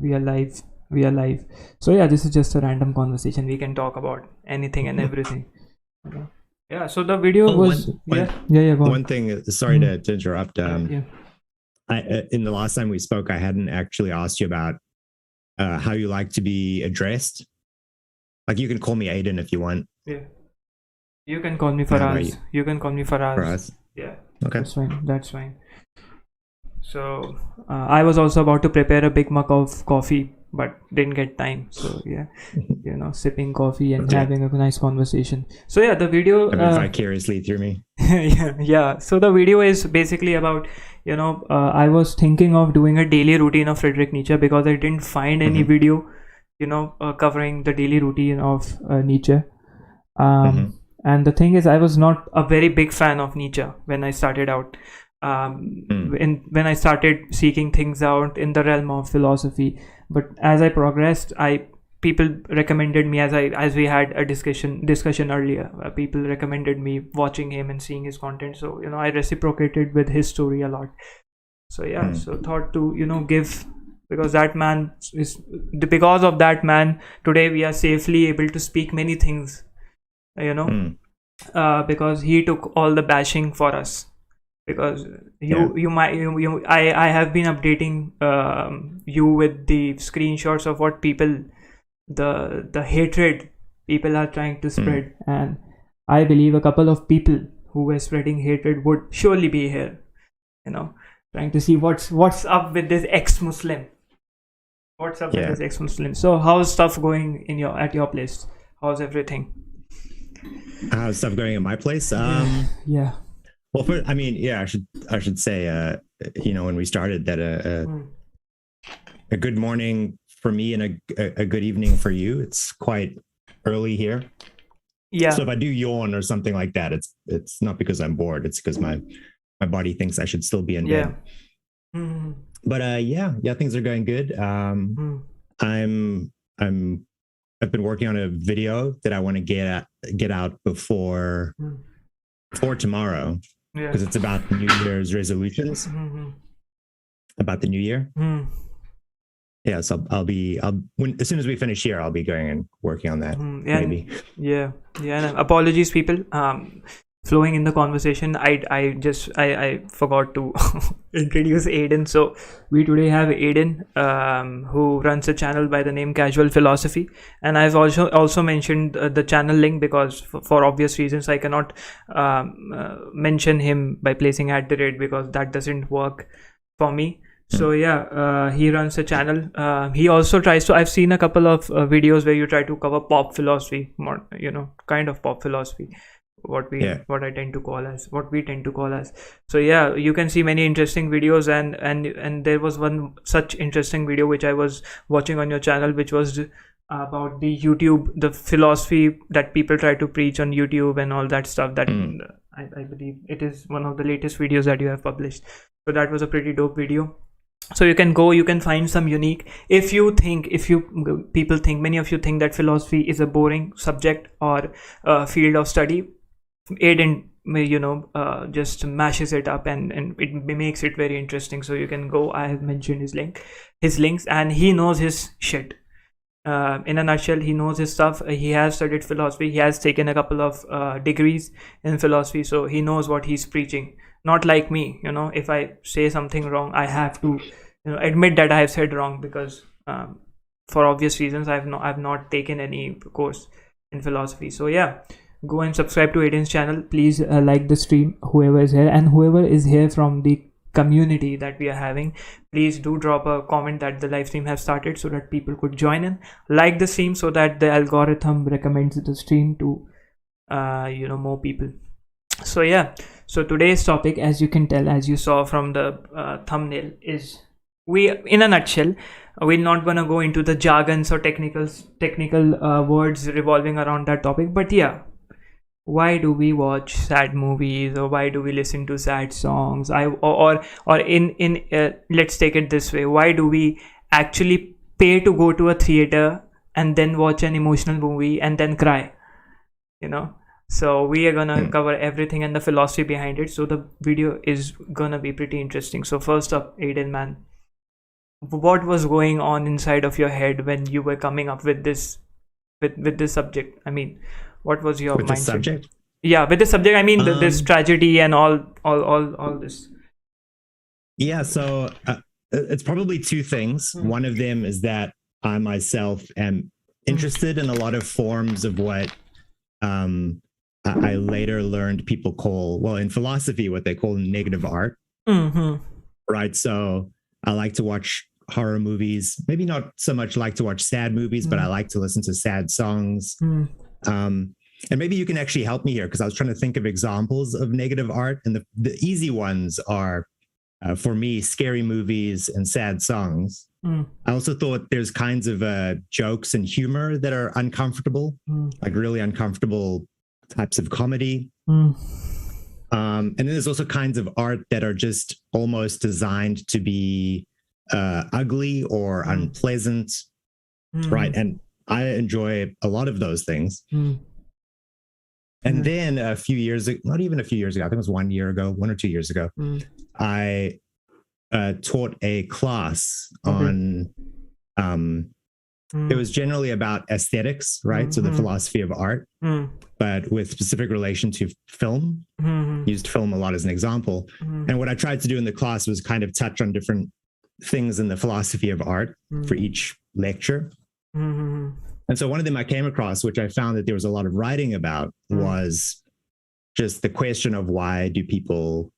we are live. We are live. So yeah, this is just a random conversation. We can talk about anything and everything. Okay. Yeah. So the video was yeah. Go on. One thing. Sorry to interrupt. Yeah. In the last time we spoke, I hadn't actually asked you about how you like to be addressed. Like, you can call me Aidan if you want. Yeah. You can call me Faraz. You can call me Faraz. Faraz. Yeah. Okay. That's fine. That's fine. So I was also about to prepare a big mug of coffee, but didn't get time. So yeah, sipping coffee and having a nice conversation. So yeah, the video vicariously through me. yeah. So the video is basically about, I was thinking of doing a daily routine of Friedrich Nietzsche because I didn't find any video, covering the daily routine of Nietzsche. And the thing is, I was not a very big fan of Nietzsche when I started out. When I started seeking things out in the realm of philosophy, but as I progressed, people recommended me, as we had a discussion earlier. People recommended me watching him and seeing his content. So I reciprocated with his story a lot. So yeah, so thought to give, because that man is, because of that man today we are safely able to speak many things. Because he took all the bashing for us. Because I have been updating you with the screenshots of what people, the hatred people are trying to spread, and I believe a couple of people who were spreading hatred would surely be here, trying to see what's up with this ex-Muslim. What's up with this ex-Muslim? So how's stuff going at your place? How's everything? How's stuff going at my place? Yeah. Well, I should say, when we started, that a good morning for me and a good evening for you. It's quite early here. Yeah. So if I do yawn or something like that, it's not because I'm bored. It's because my body thinks I should still be in bed. But things are going good. I've been working on a video that I want to get out before tomorrow. Because it's about New Year's resolutions, about the new year. Yeah, so as soon as we finish here, I'll be going and working on that. Maybe. Yeah. And apologies, people. Flowing in the conversation, I forgot to introduce Aidan. So we today have Aidan, who runs a channel by the name Casual Philosophy, and I've also mentioned the channel link because for obvious reasons I cannot mention him by placing @ because that doesn't work for me. So yeah, he runs a channel. He also tries to. I've seen a couple of videos where you try to cover pop philosophy, more kind of pop philosophy. What we tend to call as. So yeah, you can see many interesting videos, and there was one such interesting video which I was watching on your channel, which was about the philosophy that people try to preach on YouTube and all that stuff. That I believe it is one of the latest videos that you have published. So that was a pretty dope video. So you can find some unique. Many of you think that philosophy is a boring subject or a field of study, Aidan just mashes it up and it makes it very interesting. So you can go. I have mentioned his links, and he knows his shit. In a nutshell, he knows his stuff. He has studied philosophy. He has taken a couple of degrees in philosophy, so he knows what he's preaching. Not like me, if I say something wrong, I have to admit that I have said wrong, because for obvious reasons I've not taken any course in philosophy. So yeah, go and subscribe to Aidan's channel. Please like the stream, whoever is here, and whoever is here from the community that we are having, please do drop a comment that the live stream has started so that people could join in, like the stream, so that the algorithm recommends the stream to more people. So yeah, so today's topic, as you can tell, as you saw from the thumbnail, is, in a nutshell, we're not gonna go into the jargons or technical words revolving around that topic, but yeah, why do we watch sad movies, or why do we listen to sad songs? Let's take it this way: why do we actually pay to go to a theater and then watch an emotional movie and then cry? So we are gonna cover everything and the philosophy behind it. So the video is gonna be pretty interesting. So first up, Aidan, man, what was going on inside of your head when you were coming up with this with this subject? I mean, what was your with mindset? the subject? Yeah, with the subject. I mean, this tragedy and all this. Yeah, so it's probably two things. One of them is that I myself am interested in a lot of forms of what I later learned people call, well, in philosophy, what they call negative art. Right. So I like to watch horror movies, maybe not so much like to watch sad movies, but I like to listen to sad songs. And maybe you can actually help me here, because I was trying to think of examples of negative art. And the easy ones are, for me, scary movies and sad songs. I also thought there's kinds of jokes and humor that are uncomfortable, like really uncomfortable types of comedy. And then there's also kinds of art that are just almost designed to be ugly or unpleasant, right? And I enjoy a lot of those things. And then a few years ago, not even a few years ago, I think it was 1 year ago, 1 or 2 years ago, I taught a class on, it was generally about aesthetics, right? So the philosophy of art, but with specific relation to film, used film a lot as an example. And what I tried to do in the class was kind of touch on different things in the philosophy of art for each lecture. And so one of them I came across, which I found that there was a lot of writing about, was just the question of why do people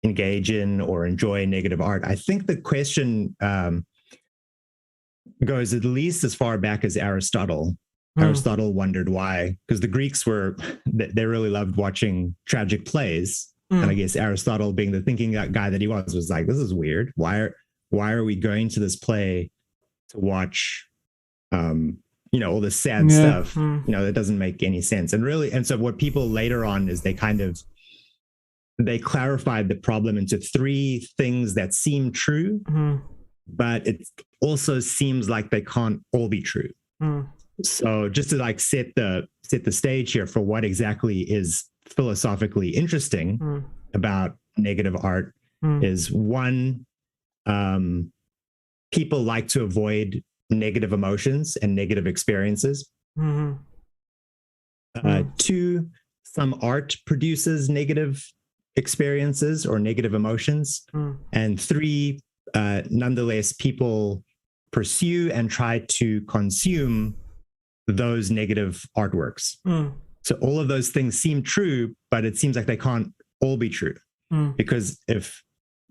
engage in or enjoy negative art. I think the question goes at least as far back as Aristotle. Aristotle wondered why, because the Greeks they really loved watching tragic plays. And I guess Aristotle, being the thinking guy that he was like, this is weird. Why are we going to this play to watch all this sad stuff, that doesn't make any sense. And so what people later on is they clarified the problem into three things that seem true, but it also seems like they can't all be true. So just to like set the stage here for what exactly is philosophically interesting about negative art is one, people like to avoid negative emotions and negative experiences. Two, some art produces negative experiences or negative emotions. And three, nonetheless, people pursue and try to consume those negative artworks. So all of those things seem true, but it seems like they can't all be true. Because if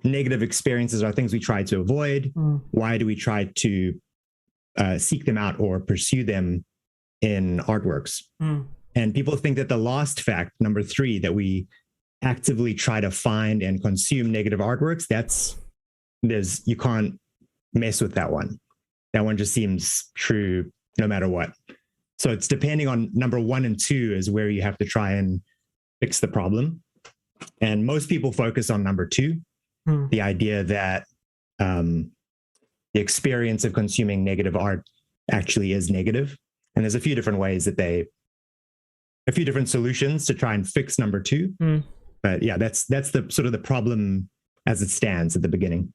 negative experiences are things we try to avoid, why do we try to seek them out or pursue them in artworks? And people think that the last fact, number three, that we actively try to find and consume negative artworks, you can't mess with that one. That one just seems true no matter what. So it's depending on number 1 and 2 is where you have to try and fix the problem. And most people focus on number 2, the idea that the experience of consuming negative art actually is negative. And there's a few different ways a few different solutions to try and fix number 2. But yeah, that's the sort of the problem as it stands at the beginning.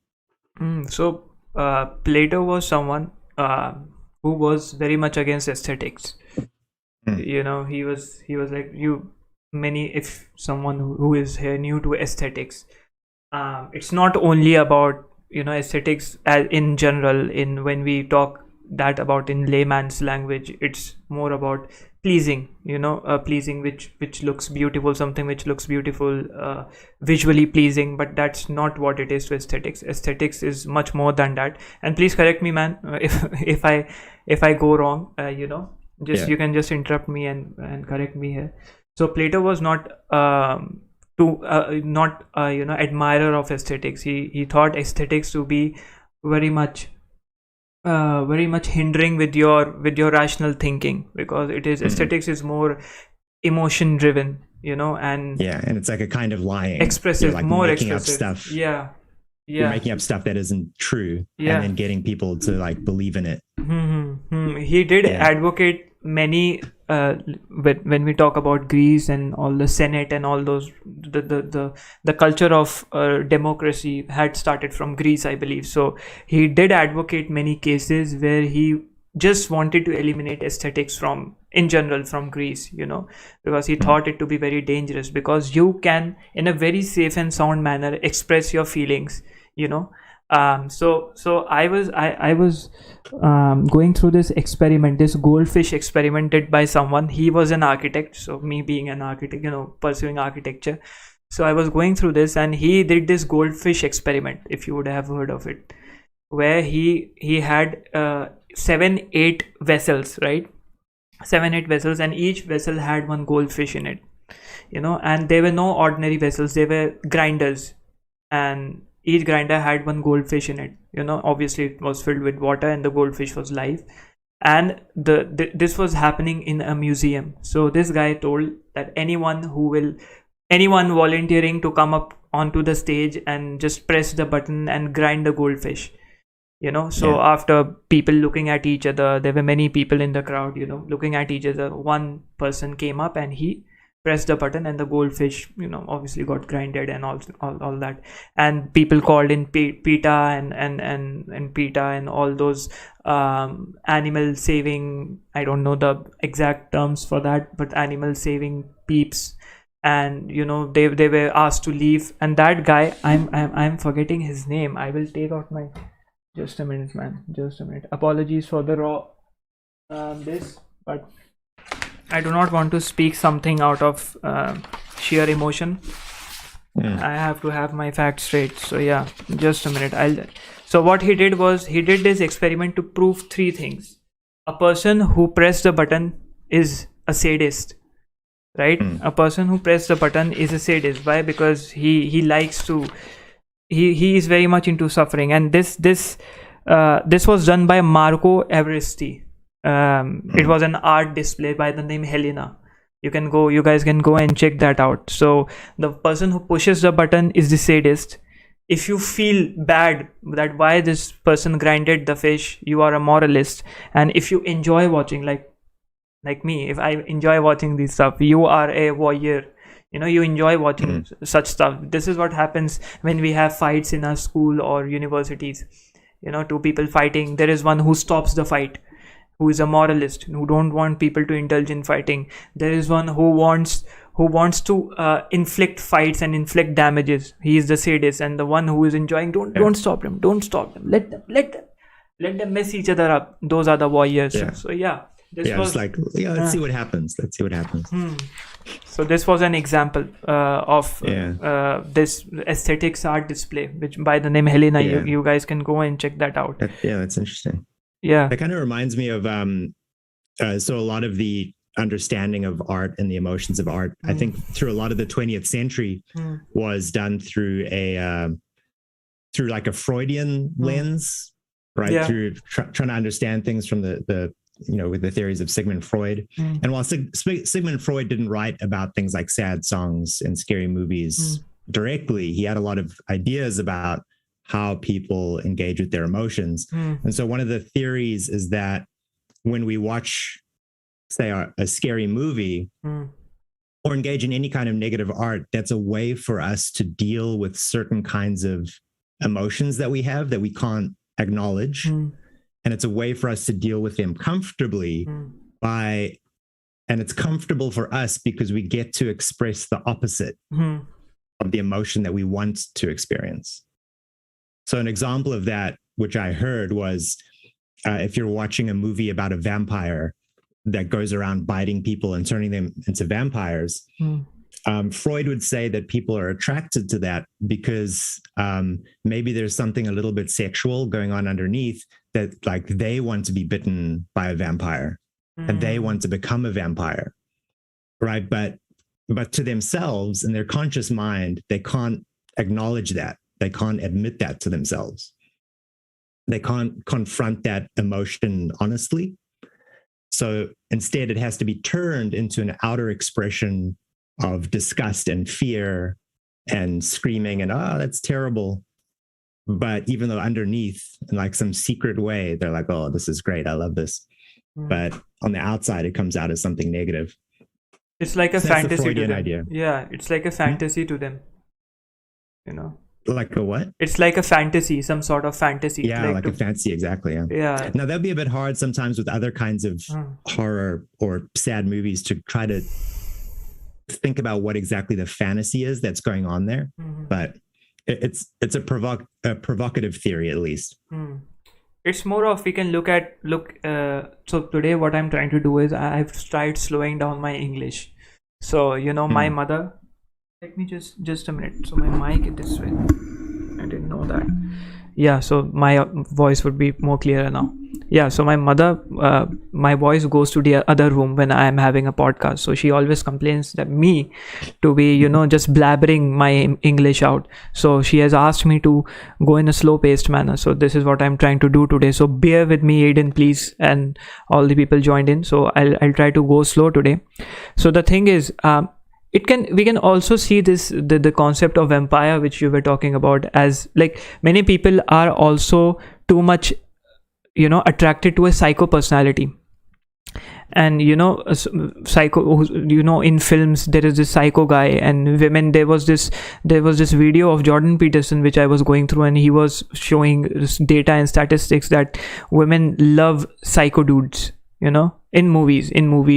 So Plato was someone who was very much against aesthetics. He was like, if someone who is here new to aesthetics, it's not only about aesthetics in general. When we talk that about in layman's language, it's more about pleasing, pleasing which looks beautiful, something which looks beautiful, visually pleasing. But that's not what it is to aesthetics. Aesthetics is much more than that. And please correct me, man, if I go wrong. You can just interrupt me and correct me here. So Plato was not admirer of aesthetics. He thought aesthetics to be very much hindering with your rational thinking, because it is aesthetics is more emotion driven, and and it's like a kind of lying, expressive, like more making expressive up stuff. You're making up stuff that isn't true, and then getting people to like believe in it. He did advocate many when we talk about Greece and all the Senate and all those, the culture of democracy had started from Greece, I believe. So he did advocate many cases where he just wanted to eliminate aesthetics from in general from Greece, because he thought it to be very dangerous, because you can in a very safe and sound manner express your feelings. So I was going through this experiment, this goldfish experiment did by someone. He was an architect, so me being an architect, pursuing architecture, so I was going through this, and he did this goldfish experiment, if you would have heard of it, where he had 7-8 vessels, right? 7-8 vessels, and each vessel had one goldfish in it, and they were no ordinary vessels, they were grinders, and each grinder had one goldfish in it. Obviously it was filled with water, and the goldfish was live, and this was happening in a museum. So this guy told that anyone volunteering to come up onto the stage and just press the button and grind the goldfish. After people looking at each other, there were many people in the crowd, looking at each other, one person came up and he pressed the button, and the goldfish, obviously got grinded and all that. And people called in PETA and PETA and all those animal saving, I don't know the exact terms for that, but animal saving peeps. And they were asked to leave, and that guy, I'm forgetting his name. I will take out my, just a minute, man, just a minute. Apologies for the raw this, but I do not want to speak something out of sheer emotion. I have to have my facts straight. So yeah, just a minute. So what he did was, he did this experiment to prove 3 things. A person who pressed the button is a sadist, right? A person who pressed the button is a sadist. Why? Because he likes to, he is very much into suffering. And this was done by Marco Evaristi. It was an art display by the name Helena. You guys can go and check that out. So the person who pushes the button is the sadist. If you feel bad that why this person grinded the fish, you are a moralist. And if you enjoy watching, like me, if I enjoy watching this stuff, you are a voyeur. You enjoy watching such stuff. This is what happens when we have fights in our school or universities. 2 people fighting, there is one who stops the fight, who is a moralist, who don't want people to indulge in fighting. There is one who wants to inflict fights and inflict damages. He is the sadist. And the one who is enjoying, don't stop them, let them mess each other up. Those are the warriors. So let's see what happens. So this was an example of this aesthetics art display, which by the name Helena. You guys can go and check that out. That's interesting. Yeah, that kind of reminds me of so a lot of the understanding of art and the emotions of art, I think through a lot of the 20th century was done through through like a Freudian lens, right? Through trying to understand things from the with the theories of Sigmund Freud. And while Sigmund Freud didn't write about things like sad songs and scary movies directly, he had a lot of ideas about how people engage with their emotions. And so one of the theories is that when we watch, say, a scary movie or engage in any kind of negative art, that's a way for us to deal with certain kinds of emotions that we have that we can't acknowledge. And it's a way for us to deal with them comfortably and it's comfortable for us because we get to express the opposite of the emotion that we want to experience. So an example of that, which I heard, was if you're watching a movie about a vampire that goes around biting people and turning them into vampires, Freud would say that people are attracted to that because maybe there's something a little bit sexual going on underneath, that like they want to be bitten by a vampire and they want to become a vampire, right? But to themselves in their conscious mind, they can't acknowledge that. They can't admit that to themselves. They can't confront that emotion honestly. So instead, it has to be turned into an outer expression of disgust and fear and screaming and, oh, that's terrible. But even though underneath, in like some secret way, they're like, oh, this is great. I love this. But on the outside it comes out as something negative. It's like a So that's the fantasy to Freudian them. idea. Yeah, it's like a fantasy to them. Like a what? It's like a fantasy, some sort of fantasy. Yeah, like a fantasy, exactly. Yeah. Yeah. Now that'd be a bit hard sometimes with other kinds of horror or sad movies to try to think about what exactly the fantasy is that's going on there. But it's a provocative theory, at least. It's more of, we can look. So today what I'm trying to do is I've tried slowing down my English. So my mother. Let me just a minute. So my mic is this way. I didn't know that. Yeah, so my voice would be more clearer now. Yeah, so my mother, my voice goes to the other room when I am having a podcast. So she always complains that me to be, just blabbering my English out. So she has asked me to go in a slow-paced manner. So this is what I'm trying to do today. So bear with me, Aidan, please, and all the people joined in. So I'll try to go slow today. So the thing is, we can also see this the concept of vampire, which you were talking about, as like many people are also too much attracted to a psycho personality. And psycho, in films there is this psycho guy, and women, there was this video of Jordan Peterson which I was going through, and he was showing this data and statistics that women love psycho dudes, in movies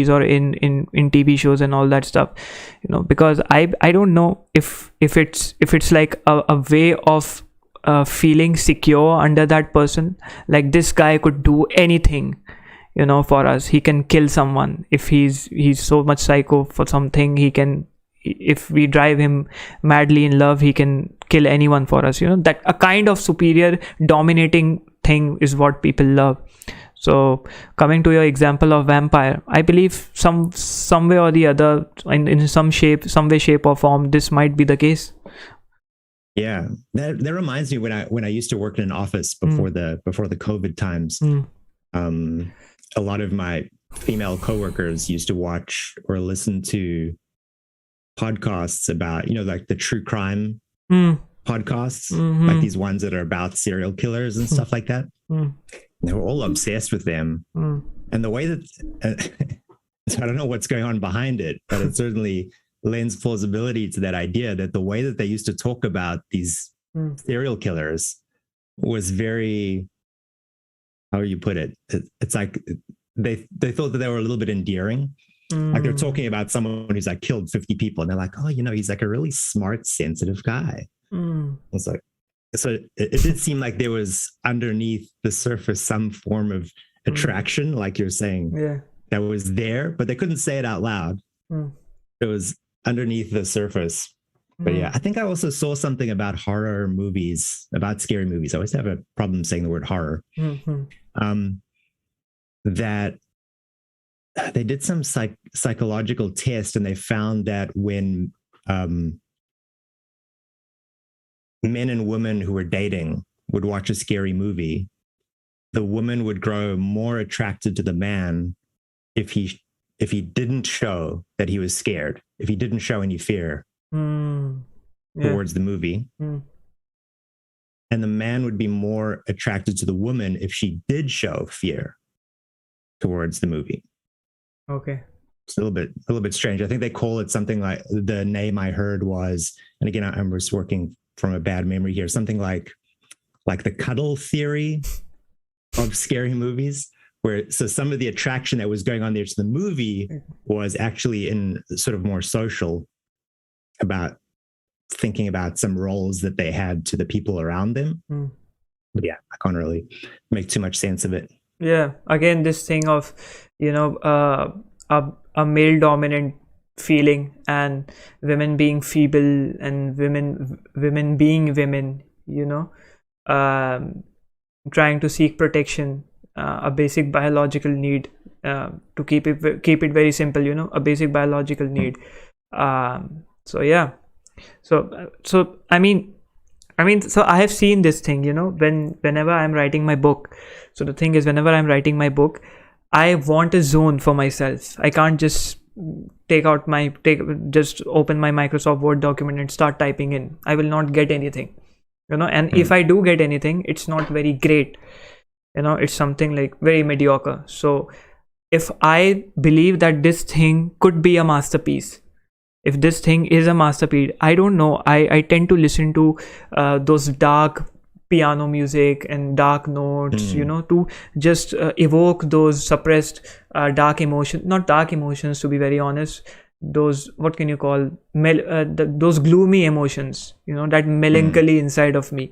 or in TV shows and all that stuff, because I don't know if it's like a way of feeling secure under that person. Like, this guy could do anything, for us. He can kill someone if he's so much psycho for something. He can, if we drive him madly in love, he can kill anyone for us. That a kind of superior dominating thing is what people love. So coming to your example of vampire, I believe some way or the other, in some way, shape or form, this might be the case. Yeah, that reminds me, when I used to work in an office before the COVID times, a lot of my female coworkers used to watch or listen to podcasts about, like the true crime podcasts, like these ones that are about serial killers and stuff like that. They were all obsessed with them. And the way that, so I don't know what's going on behind it, but it certainly lends plausibility to that idea that the way that they used to talk about these serial killers was very, how do you put it? It's like they thought that they were a little bit endearing. Like, they're talking about someone who's like killed 50 people, and they're like, oh, he's like a really smart, sensitive guy. It's like, so it did seem like there was underneath the surface some form of attraction, like you're saying, that was there, but they couldn't say it out loud. It was underneath the surface. But yeah, I think I also saw something about horror movies, about scary movies. I always have a problem saying the word horror. That they did some psychological test, and they found that when men and women who were dating would watch a scary movie, the woman would grow more attracted to the man if he didn't show that he was scared, if he didn't show any fear towards the movie. And the man would be more attracted to the woman if she did show fear towards the movie. Okay. It's a little bit strange. I think they call it something like, the name I heard was, and again, I'm just working from a bad memory here, something like the cuddle theory of scary movies, where so some of the attraction that was going on there to the movie was actually in sort of more social, about thinking about some roles that they had to the people around them. But yeah, I can't really make too much sense of it. Yeah, again, this thing of a male dominant feeling, and women being feeble, and women being women, trying to seek protection, a basic biological need, to keep it very simple, a basic biological need. So yeah, so I mean, so I have seen this thing, whenever I'm writing my book. So the thing is, whenever I'm writing my book, I want a zone for myself. I can't just just open my Microsoft Word document and start typing in. I will not get anything, and if I do get anything, it's not very great. It's something like very mediocre. So if I believe that this thing could be a masterpiece, if this thing is a masterpiece, I don't know, I tend to listen to those dark piano music and dark notes, to just evoke those suppressed dark emotions, not dark emotions, to be very honest, those, what can you call, those gloomy emotions, that melancholy inside of me,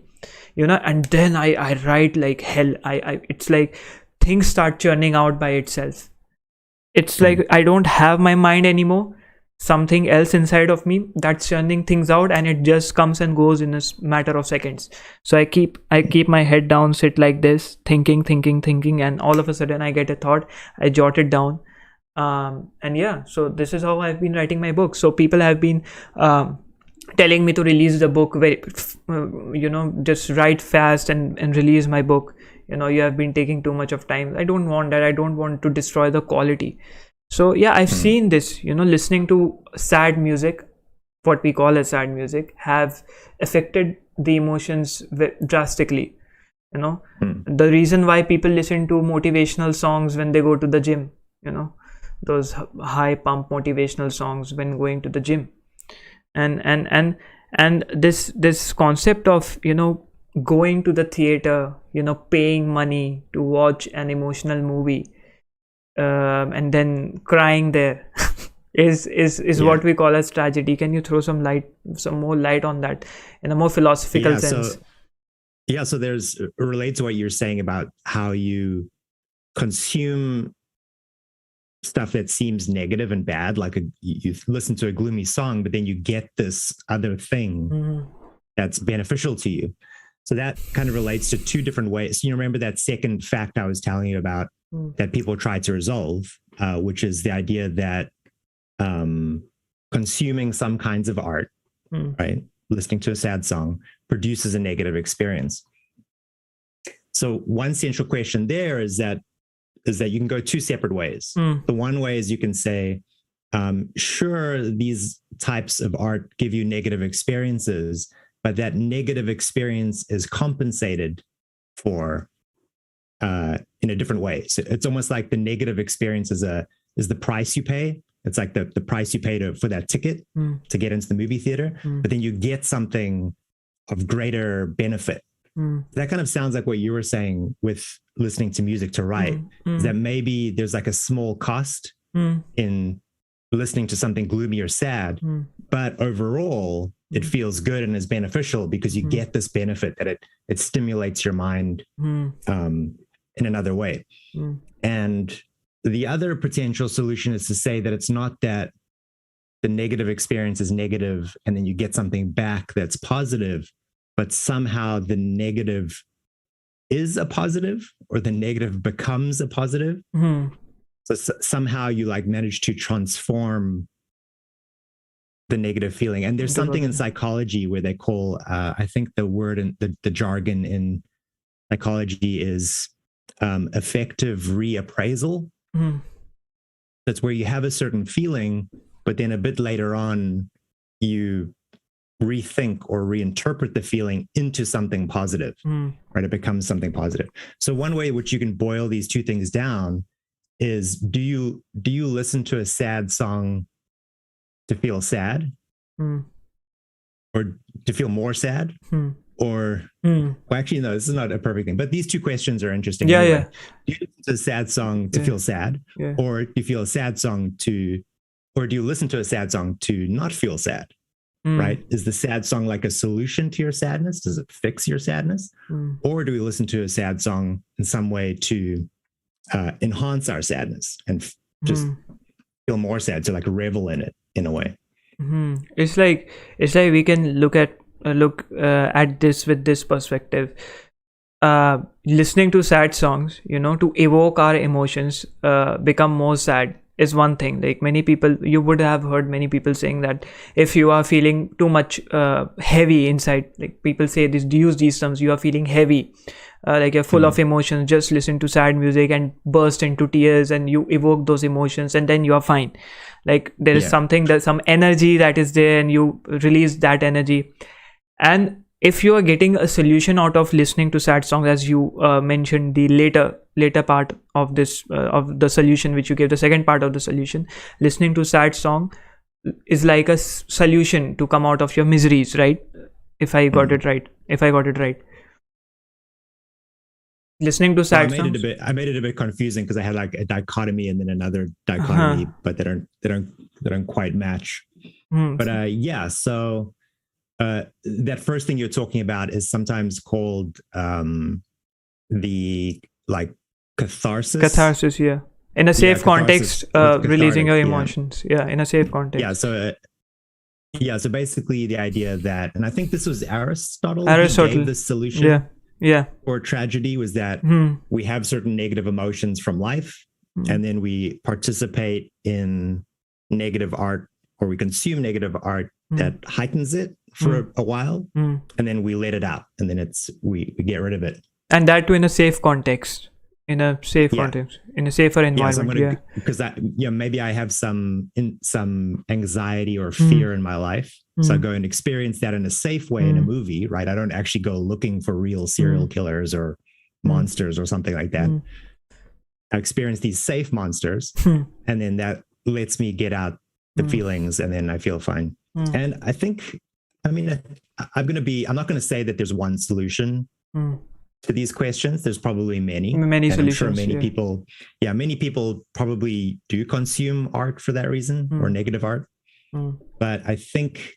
and then I write like hell. I it's like things start churning out by itself. It's like I don't have my mind anymore, something else inside of me that's churning things out, and it just comes and goes in a matter of seconds. So I keep my head down, sit like this, thinking, and all of a sudden I get a thought, I jot it down, and yeah, so this is how I've been writing my book. So people have been telling me to release the book very, just write fast and release my book. You have been taking too much of time. I don't want that. I don't want to destroy the quality. So yeah, I've seen this, listening to sad music, what we call as sad music, have affected the emotions drastically. The reason why people listen to motivational songs when they go to the gym, those high pump motivational songs when going to the gym, and this concept of, going to the theater, paying money to watch an emotional movie, and then crying there is what we call as tragedy. Can you throw some more light on that in a more philosophical sense? So there's, relate to what you're saying about how you consume stuff that seems negative and bad, like you listen to a gloomy song, but then you get this other thing that's beneficial to you. So that kind of relates to two different ways. You remember that second fact I was telling you about that people try to resolve, which is the idea that consuming some kinds of art, right, listening to a sad song, produces a negative experience. So one central question there is that you can go two separate ways. The one way is you can say, sure, these types of art give you negative experiences, but that negative experience is compensated for in a different way. So it's almost like the negative experience is the price you pay. It's like the price you pay for that ticket to get into the movie theater, but then you get something of greater benefit. That kind of sounds like what you were saying with listening to music to write, is that maybe there's like a small cost in listening to something gloomy or sad, but overall it feels good and is beneficial because you get this benefit that it stimulates your mind in another way. And the other potential solution is to say that it's not that the negative experience is negative and then you get something back that's positive, but somehow the negative is a positive, or the negative becomes a positive. So somehow you like manage to transform the negative feeling. And there's something in psychology where they call, I think the word and the jargon in psychology is effective reappraisal. That's where you have a certain feeling, but then a bit later on, you rethink or reinterpret the feeling into something positive, right? It becomes something positive. So one way which you can boil these two things down is, do you listen to a sad song to feel sad, or to feel more sad, or well, actually no, this is not a perfect thing, but these two questions are interesting. Do you listen to a sad song to feel sad, or do you feel a sad song or do you listen to a sad song to not feel sad? Right? Is the sad song like a solution to your sadness? Does it fix your sadness? Or do we listen to a sad song in some way to enhance our sadness and just feel more sad, to like revel in it in a way? It's like we can look at this with this perspective. Listening to sad songs, to evoke our emotions, become more sad, is one thing. Like many people, you would have heard many people saying that if you are feeling too much heavy inside, like people say this, use these terms, you are feeling heavy, like you're full of emotions, just listen to sad music and burst into tears and you evoke those emotions and then you are fine. Like there is something, that some energy that is there and you release that energy. And if you are getting a solution out of listening to sad songs, as you mentioned, the later later part of this of the solution which you gave, the second part of the solution, listening to sad song is like a solution to come out of your miseries, right? If I got it right. Listening to sad songs. I made it a bit confusing because I had like a dichotomy and then another dichotomy, but they don't quite match. But yeah, so that first thing you're talking about is sometimes called the like catharsis. Yeah, in a safe context, releasing your emotions. Yeah, in a safe context. Yeah, so basically the idea that, and I think this was Aristotle who gave the solution for tragedy, was that we have certain negative emotions from life, and then we participate in negative art, or we consume negative art that heightens it for a while, and then we let it out, and then we get rid of it. And that too in a safe context. In a safe context, in a safer environment. Because maybe I have some anxiety or fear in my life, so I go and experience that in a safe way in a movie, right? I don't actually go looking for real serial killers or monsters or something like that. I experience these safe monsters, and then that lets me get out the feelings, and then I feel fine. And I think, I'm not going to say that there's one solution to these questions. There's probably many solutions. I'm sure many people probably do consume art for that reason, or negative art. But I think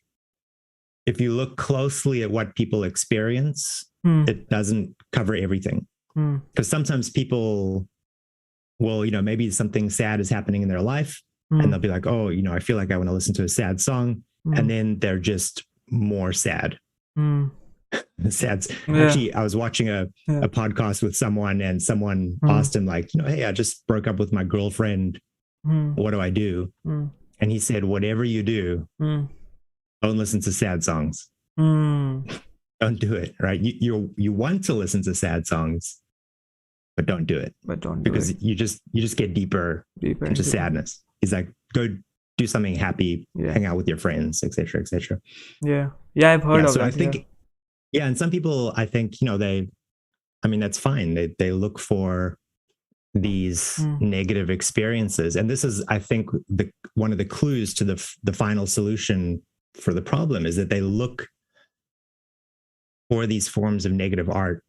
if you look closely at what people experience, it doesn't cover everything. Because sometimes people will, maybe something sad is happening in their life, and they'll be like, oh, I feel like I want to listen to a sad song, and then they're just more sad. Actually, I was watching a podcast with someone, and someone asked him like, hey, I just broke up with my girlfriend. What do I do? And he said, whatever you do, don't listen to sad songs. Don't do it. Right? You want to listen to sad songs, but don't do it. Because you just get deeper into sadness. He's like, go do something happy, hang out with your friends, etc., etc. Yeah, I've heard of that. So I think. Yeah, and some people, I think, that's fine. They look for these negative experiences. And this is, I think, one of the clues to the final solution for the problem is that they look for these forms of negative art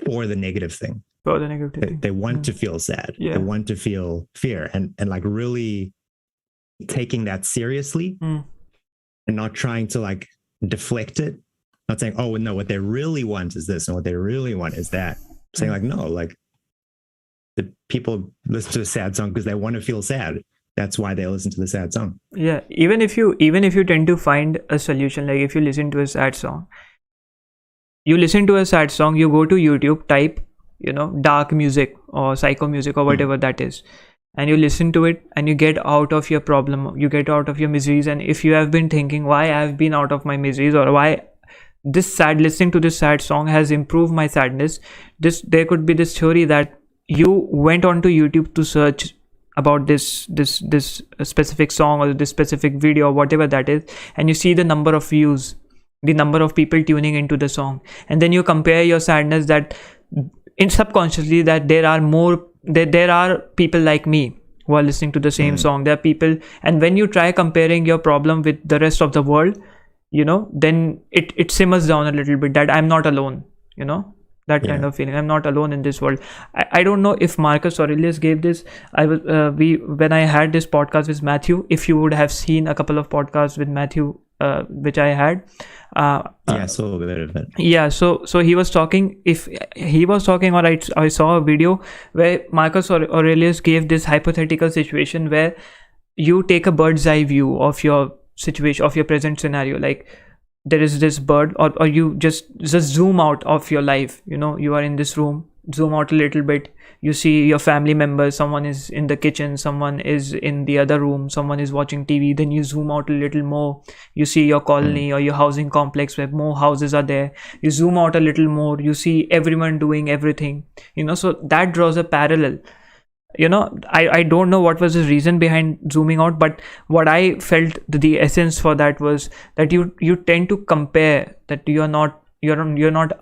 for the negative thing. For the negative thing. They want to feel sad. Yeah. They want to feel fear. And like really taking that seriously and not trying to like deflect it. Not saying, oh, no, what they really want is this and what they really want is that. Saying like, no, like the people listen to a sad song because they want to feel sad. That's why they listen to the sad song. Yeah. Even if you tend to find a solution, like if you listen to a sad song, you go to YouTube, type, dark music or psycho music or whatever that is. And you listen to it and you get out of your problem, you get out of your miseries. And if you have been thinking why I've been out of my miseries, or why listening to this sad song has improved my sadness, there could be this theory that you went onto YouTube to search about this specific song or this specific video or whatever that is, and you see the number of views, the number of people tuning into the song, and then you compare your sadness that in subconsciously that there are people like me who are listening to the same song. There are people, and when you try comparing your problem with the rest of the world, then it simmers down a little bit, that I'm not alone, that kind of feeling. I'm not alone in this world. I don't know if Marcus Aurelius gave this. When I had this podcast with Matthew, if you would have seen a couple of podcasts with Matthew, which I had. So a bit of it. Yeah, so he was talking, or I saw a video where Marcus Aurelius gave this hypothetical situation where you take a bird's eye view of your situation, of your present scenario. Like there is this bird, or you just zoom out of your life. You are in this room, zoom out a little bit, you see your family members, someone is in the kitchen, someone is in the other room, someone is watching TV. Then you zoom out a little more, you see your colony or your housing complex where more houses are there. You zoom out a little more, you see everyone doing everything, so that draws a parallel. I don't know what was the reason behind zooming out, but what I felt the essence for that was that you tend to compare, that you're not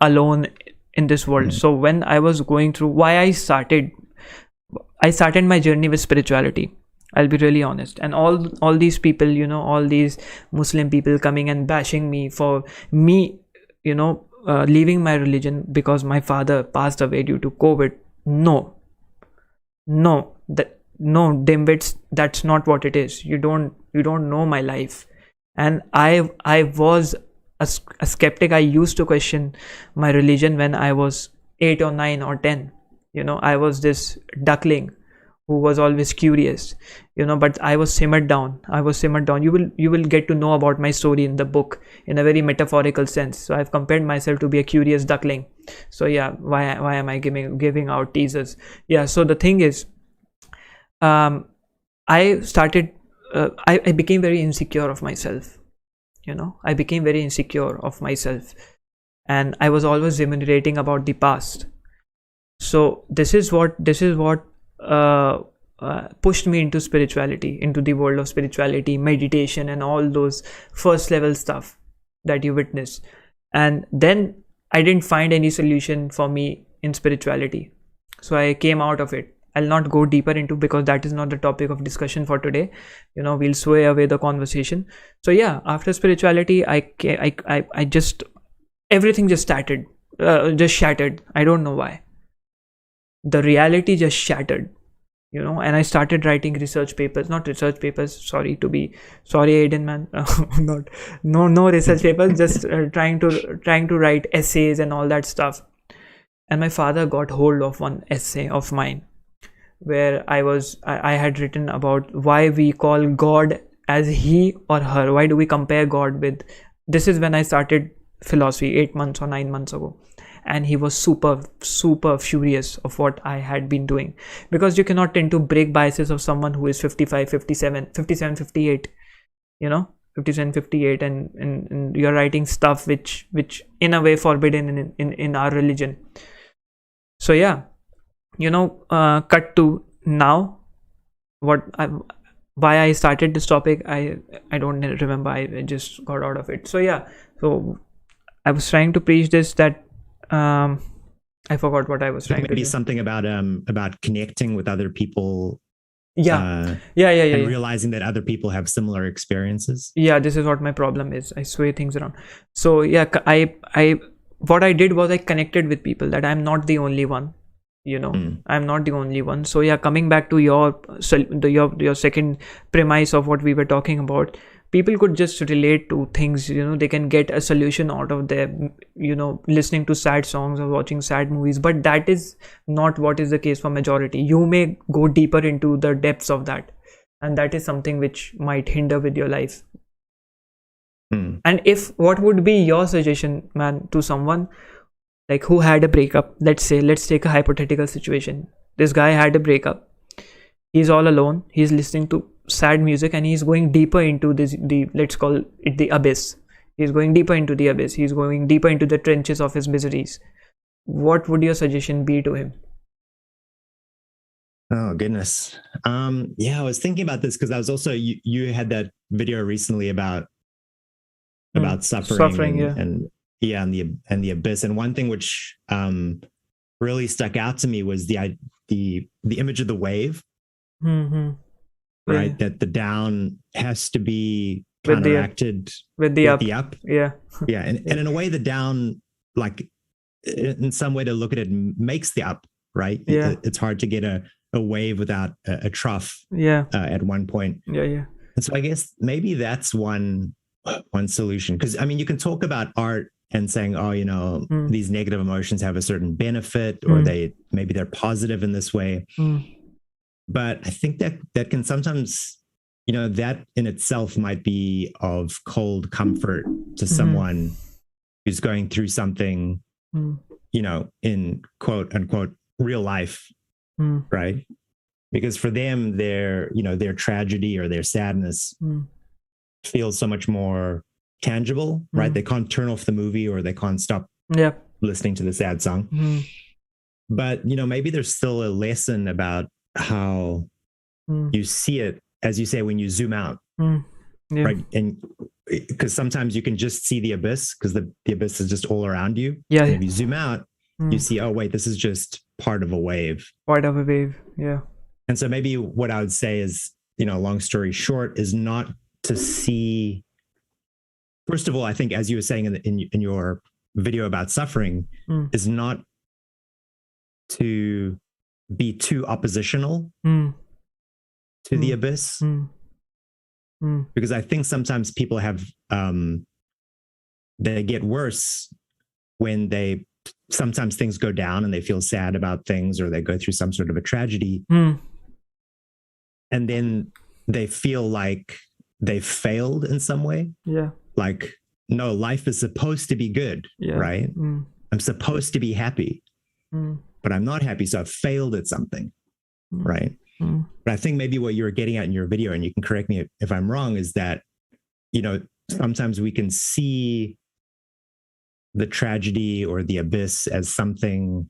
alone in this world. So when I was going through why I started my journey with spirituality, I'll be really honest. And all these people, you know, all these Muslim people coming and bashing me for me, you know, leaving my religion because my father passed away due to COVID. No, dimwits, that's not what it is. You don't know my life. And I was a skeptic. I used to question my religion when I was 8 or 9 or 10. You know, I was this duckling who was always curious, you know, but I was simmered down. You will get to know about my story in the book in a very metaphorical sense. So I've compared myself to be a curious duckling. So yeah, why am I giving out teasers? Yeah, so the thing is, I started I became very insecure of myself. You know, I became very insecure of myself, and I was always ruminating about the past. So this is what pushed me into spirituality, into the world of spirituality, meditation, and all those first level stuff that you witness. And then I didn't find any solution for me in spirituality, so I came out of it. I'll not go deeper into, because that is not the topic of discussion for today. You know, we'll sway away the conversation. So yeah, after spirituality, I just, everything just shattered. I don't know why. The reality just shattered, you know, and I started writing research papers. Not research papers, sorry, Aidan, man. No research papers, just trying to write essays and all that stuff. And my father got hold of one essay of mine, where I had written about why we call God as he or her. Why do we compare God with? This is when I started philosophy 8 months or 9 months ago. And he was super furious of what I had been doing, because you cannot tend to break biases of someone who is 55, 57, 58, you know, 57, 58, and you're writing stuff which in a way forbidden in our religion. So yeah, you know, cut to now, why I started this topic, I don't remember. I just got out of it. So yeah, so I was trying to preach this, that I forgot what I was trying to do. Maybe something about connecting with other people. Yeah. And realizing that other people have similar experiences. Yeah, this is what my problem is. I sway things around. So yeah, I what I did was I connected with people, that I'm not the only one. You know, I'm not the only one. So yeah, coming back to your second premise of what we were talking about, people could just relate to things. You know, they can get a solution out of them, you know, listening to sad songs or watching sad movies. But that is not what is the case for majority. You may go deeper into the depths of that, and that is something which might hinder with your life. And what would be your suggestion, man, to someone like who had a breakup? Let's take a hypothetical situation. This guy had a breakup. He's all alone. He's listening to sad music, and he's going deeper into let's call it the abyss. He's going deeper into the abyss. He's going deeper into the trenches of his miseries. What would your suggestion be to him? Oh goodness. Yeah, I was thinking about this because I was also, you had that video recently about suffering and the abyss. And one thing which really stuck out to me was the image of the wave. Right, that the down has to be counteracted with the up. Yeah, and in a way, the down, like in some way to look at it, makes the up. Right. Yeah, it's hard to get a wave without a trough. Yeah, at one point. Yeah. And so I guess maybe that's one solution, because I mean, you can talk about art and saying, oh, you know, these negative emotions have a certain benefit, or maybe they're positive in this way. But I think that can sometimes, you know, that in itself might be of cold comfort to someone who's going through something, you know, in quote unquote real life, right? Because for them, their tragedy or their sadness feels so much more tangible, right? They can't turn off the movie, or they can't stop listening to the sad song. But, you know, maybe there's still a lesson about how you see it, as you say, when you zoom out, right? And because sometimes you can just see the abyss, because the abyss is just all around you. Yeah. And if you zoom out, you see, oh wait, this is just part of a wave. Part of a wave, yeah. And so maybe what I would say is, long story short, is not to see. First of all, I think, as you were saying in your video about suffering, is not to be too oppositional to the abyss. Because I think sometimes people have, they get worse when sometimes things go down and they feel sad about things, or they go through some sort of a tragedy. And then they feel like they've failed in some way. Yeah. Like, no, life is supposed to be good, right? I'm supposed to be happy, but I'm not happy, so I've failed at something, right? But I think maybe what you were getting at in your video, and you can correct me if I'm wrong, is that, sometimes we can see the tragedy or the abyss as something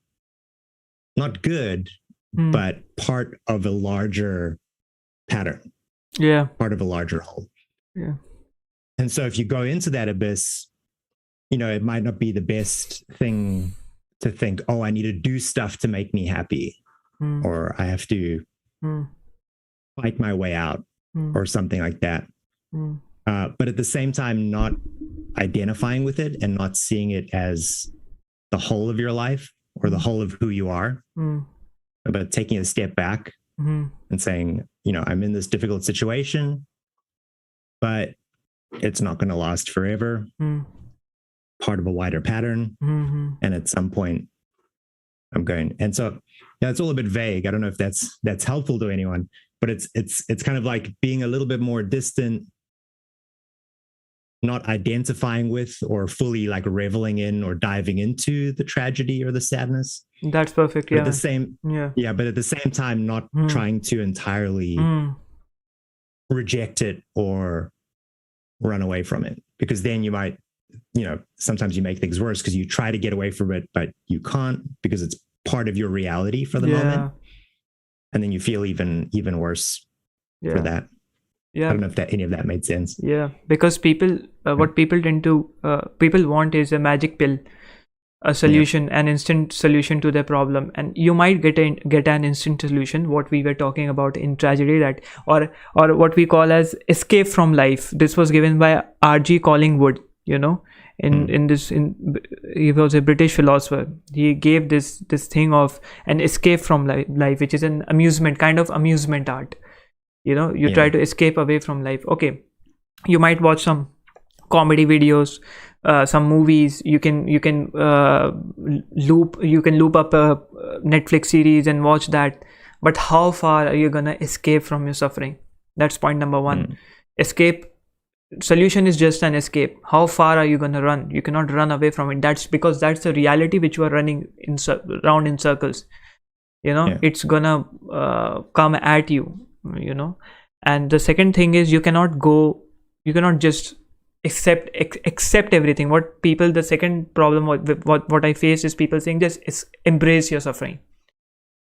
not good, but part of a larger pattern. Yeah. Part of a larger whole. Yeah. And so if you go into that abyss, it might not be the best thing to think, oh, I need to do stuff to make me happy, or I have to fight my way out, or something like that. But at the same time, not identifying with it and not seeing it as the whole of your life or the whole of who you are, but taking a step back and saying, I'm in this difficult situation, but it's not going to last forever. Part of a wider pattern. And at some point I'm going. And so it's all a bit vague. I don't know if that's helpful to anyone, but it's kind of like being a little bit more distant, not identifying with or fully like reveling in or diving into the tragedy or the sadness. That's perfect. But Yeah. But at the same time, not trying to entirely reject it or run away from it, because then you might, sometimes you make things worse because you try to get away from it, but you can't, because it's part of your reality for the moment. And then you feel even worse for that. Yeah. I don't know if any of that made sense. Yeah, because people, what people tend to, people want is a magic pill, a solution, an instant solution to their problem. And you might get an instant solution, what we were talking about in tragedy, that, or what we call as escape from life. This was given by R.G. Collingwood, he was a British philosopher. He gave this thing of an escape from life, which is an amusement, kind of amusement art. Try to escape away from life. Okay, you might watch some comedy videos, some movies. You can loop up a Netflix series and watch that. But how far are you gonna escape from your suffering? That's point number one. Escape solution is just an escape. How far are you gonna run? You cannot run away from it. That's because that's the reality which you are running round in circles. It's gonna come at you. And the second thing is, you cannot just accept everything. The second problem what I face is people saying just embrace your suffering,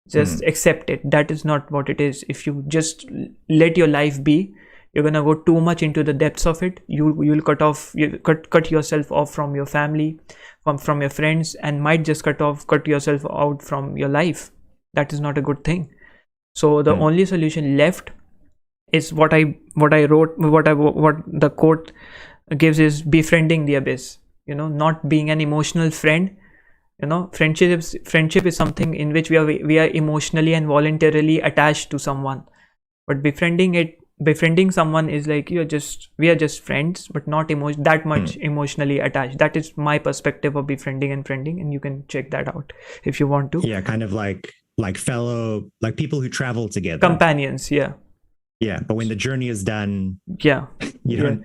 just accept it. That is not what it is. If you just let your life be, you're gonna go too much into the depths of it. You'll cut yourself off from your family, from your friends, and might just cut yourself out from your life. That is not a good thing. So the only solution left is what I wrote, what the quote gives is befriending the abyss. Not being an emotional friend. Friendship is something in which we are emotionally and voluntarily attached to someone. But befriending someone is like we are just friends, but not that much emotionally attached. That is my perspective of befriending and friending, and you can check that out if you want to. Yeah, kind of like fellow, like people who travel together, companions. But when the journey is done, you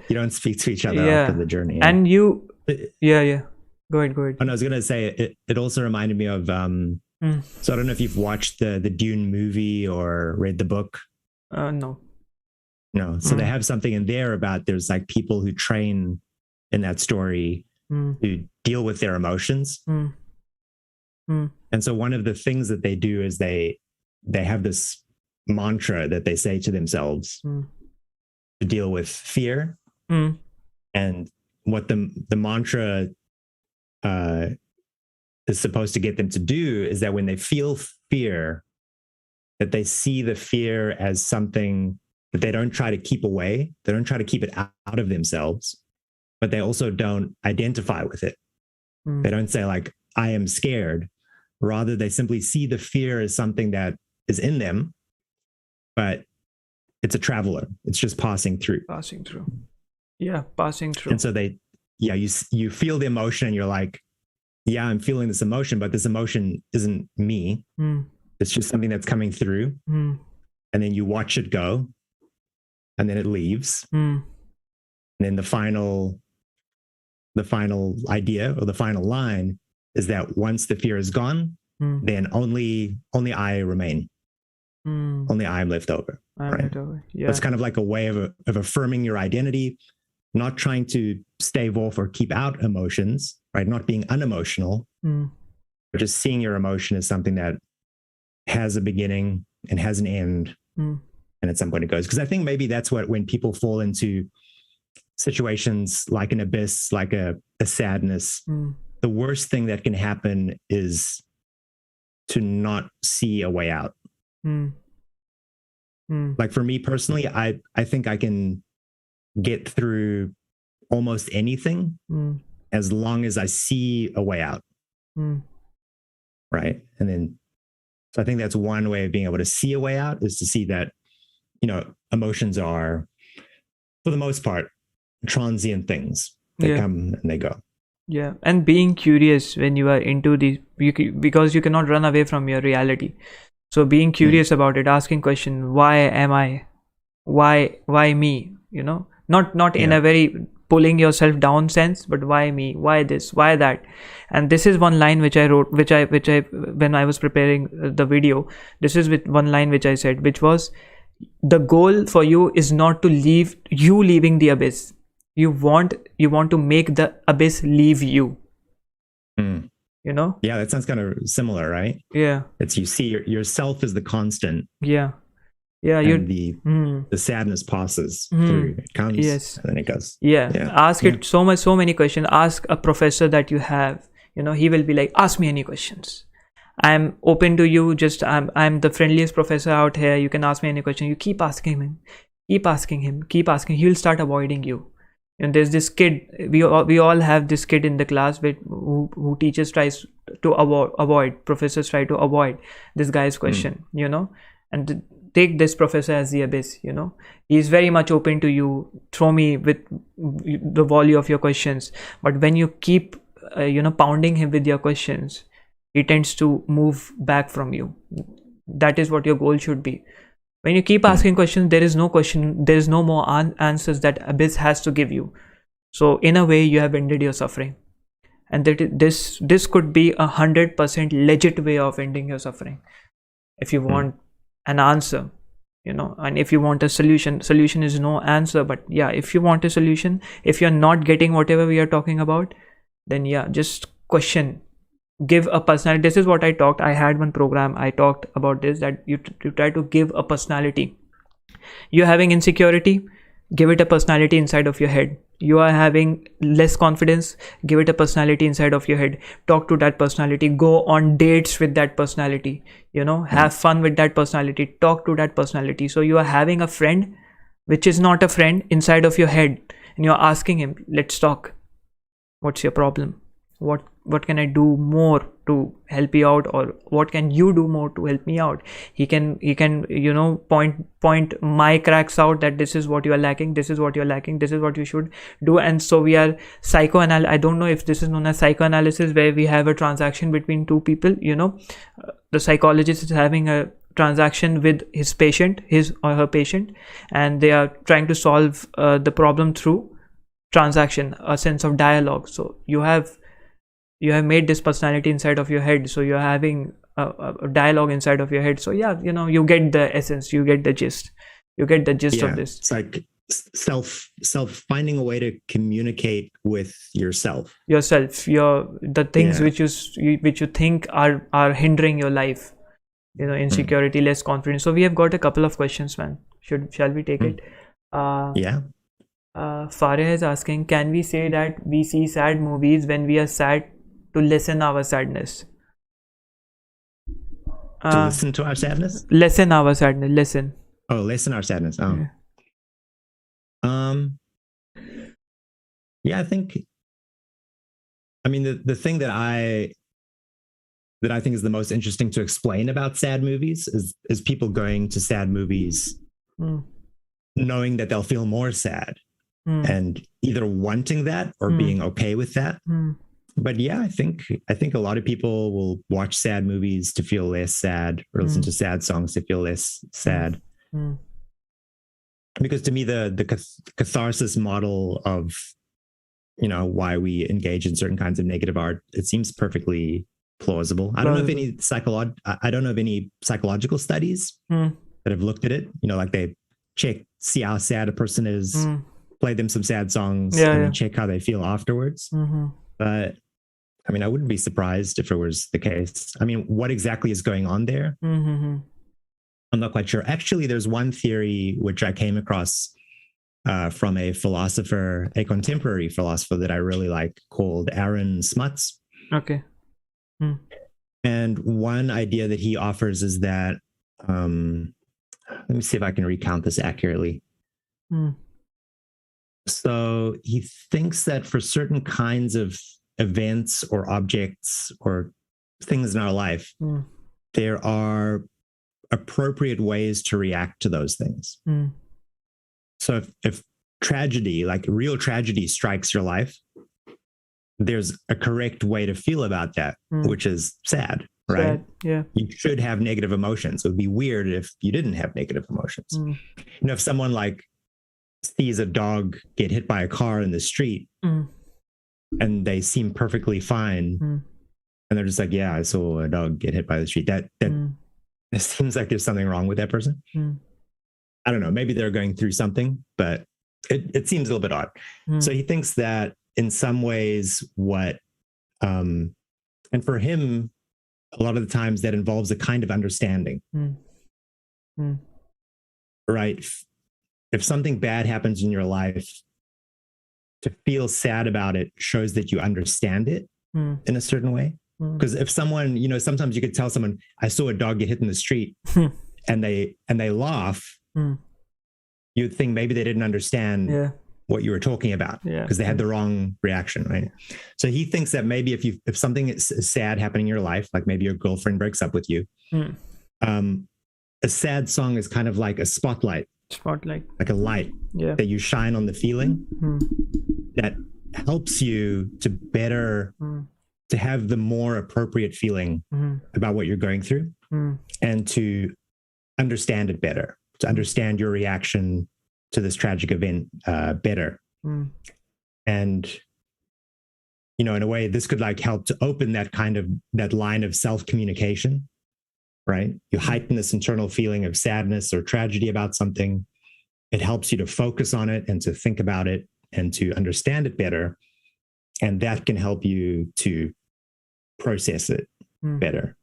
don't speak to each other after the journey. And you go ahead. And I was gonna say it also reminded me of so I don't know if you've watched the Dune movie or read the book. No. So they have something in there about, there's like people who train in that story to deal with their emotions. And so one of the things that they do is they have this mantra that they say to themselves to deal with fear. And what the mantra is supposed to get them to do is that when they feel fear, that they see the fear as something that they don't try to keep away. They don't try to keep it out of themselves, but they also don't identify with it. They don't say like, I am scared. Rather, they simply see the fear as something that is in them, but it's a traveler. It's just passing through. Passing through. Yeah, passing through. And so you feel the emotion and you're like, yeah, I'm feeling this emotion, but this emotion isn't me. It's just something that's coming through. And then you watch it go, and then it leaves. And then the final idea or the final line is that once the fear is gone, then only I remain. Only I'm left over. Right? Yeah. It's kind of like a way of affirming your identity, not trying to stave off or keep out emotions, right? Not being unemotional, but just seeing your emotion as something that has a beginning and has an end, and at some point it goes. Because I think maybe that's when people fall into situations like an abyss, like a sadness, the worst thing that can happen is to not see a way out. Like for me personally, I think I can get through almost anything as long as I see a way out. Right. And then, so I think that's one way of being able to see a way out, is to see that, emotions are, for the most part, transient things. They come and they go. Yeah. And being curious when you are into because you cannot run away from your reality. So being curious about it, asking question, why am I? Why me? Not in a very pulling yourself down sense, but why me? Why this? Why that? And this is one line which I wrote, which I when I was preparing the video, this is with one line which I said, which was, the goal for you is not to leaving the abyss. You want to make the abyss leave you. Yeah, that sounds kind of similar, right? Yeah. It's, you see yourself as the constant. Yeah. And the sadness passes through. It comes, and then it goes. Yeah. Ask it so many questions. Ask a professor that you have. He will be like, ask me any questions. I'm open to you. Just I'm the friendliest professor out here. You can ask me any question. You keep asking him. He will start avoiding you. And there's this kid, we all have this kid in the class who teachers tries to avoid, professors try to avoid this guy's question, and take this professor as the abyss, he's very much open to you, throw me with the volley of your questions. But when you keep, pounding him with your questions, he tends to move back from you. That is what your goal should be. When you keep asking questions, there is no question, there is no more answers that abyss has to give you. So in a way, you have ended your suffering. And this could be 100% legit way of ending your suffering. If you want an answer, and if you want a solution is no answer. But yeah, if you want a solution, if you're not getting whatever we are talking about, then just question. Give a personality. This is what I had one program, I talked about this, that you try to give a personality. You're having insecurity, give it a personality inside of your head. You are having less confidence, give it a personality inside of your head. Talk to that personality, go on dates with that personality, have fun with that personality, talk to that personality. So you are having a friend which is not a friend inside of your head, and you're asking him, let's talk. What's your problem? What can I do more to help you out, or what can you do more to help me out? He can point my cracks out, that this is what you are lacking, this is what you're lacking, this is what you should do. And so we are I don't know if this is known as psychoanalysis, where we have a transaction between two people. The psychologist is having a transaction with his or her patient, and they are trying to solve the problem through transaction, a sense of dialogue. So you have made this personality inside of your head, so you're having a dialogue inside of your head. So you get the essence, you get the gist of this. It's like self finding a way to communicate with yourself, the things which you think are hindering your life, insecurity, less confidence. So we have got a couple of questions, man. Shall we take it? Farah is asking, can we say that we see sad movies when we are sad to lessen our sadness. To listen to our sadness? Lessen our sadness. Listen. Oh, lessen our sadness. Oh. Yeah, I think, I mean, the thing that I think is the most interesting to explain about sad movies is people going to sad movies knowing that they'll feel more sad and either wanting that or being okay with that. But yeah, I think a lot of people will watch sad movies to feel less sad, or listen to sad songs to feel less sad. Because to me, the catharsis model of, you know, why we engage in certain kinds of negative art, it seems perfectly plausible. I don't know of any psychological studies that have looked at it. You know, like they see how sad a person is, play them some sad songs, and then check how they feel afterwards. But I mean, I wouldn't be surprised if it was the case. I mean, what exactly is going on there? I'm not quite sure. Actually, there's one theory which I came across from a contemporary philosopher that I really like, called Aaron Smuts. Okay. And one idea that he offers is that, let me see if I can recount this accurately. So he thinks that for certain kinds of events or objects or things in our life, there are appropriate ways to react to those things. So if tragedy, like real tragedy, strikes your life, there's a correct way to feel about that, which is sad, right? Yeah. You should have negative emotions. It would be weird if you didn't have negative emotions. You know, if someone like sees a dog get hit by a car in the street and they seem perfectly fine, and they're just like, yeah, I saw a dog get hit by the street. That it seems like there's something wrong with that person. I don't know. Maybe they're going through something, but it seems a little bit odd. So he thinks that in some ways and for him, a lot of the times that involves a kind of understanding, right? If something bad happens in your life, to feel sad about it shows that you understand it in a certain way. Because if someone, you know, sometimes you could tell someone, I saw a dog get hit in the street, and they laugh, you'd think maybe they didn't understand what you were talking about, because they had the wrong reaction, right? So he thinks that maybe if something is sad happening in your life, like maybe your girlfriend breaks up with you, a sad song is kind of like a spotlight, like a light that you shine on the feeling that helps you to better to have the more appropriate feeling about what you're going through, and to understand it better, to understand your reaction to this tragic event better. And, you know, in a way, this could like help to open that line of self-communication, right? You heighten this internal feeling of sadness or tragedy about something. It helps you to focus on it and to think about it and to understand it better. And that can help you to process it better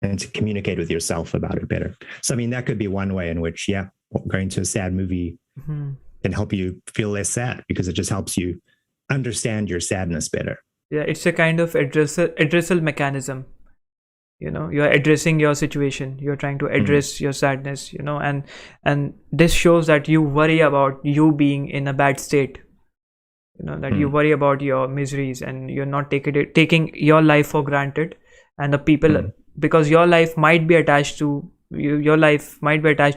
and to communicate with yourself about it better. So, I mean, that could be one way in which, going to a sad movie can help you feel less sad, because it just helps you understand your sadness better. Yeah, it's a kind of addressal mechanism. You know, you're addressing your situation, you're trying to address your sadness, you know, and this shows that you worry about you being in a bad state, you know, that you worry about your miseries, and you're not taking your life for granted, and the people, because your life might be attached to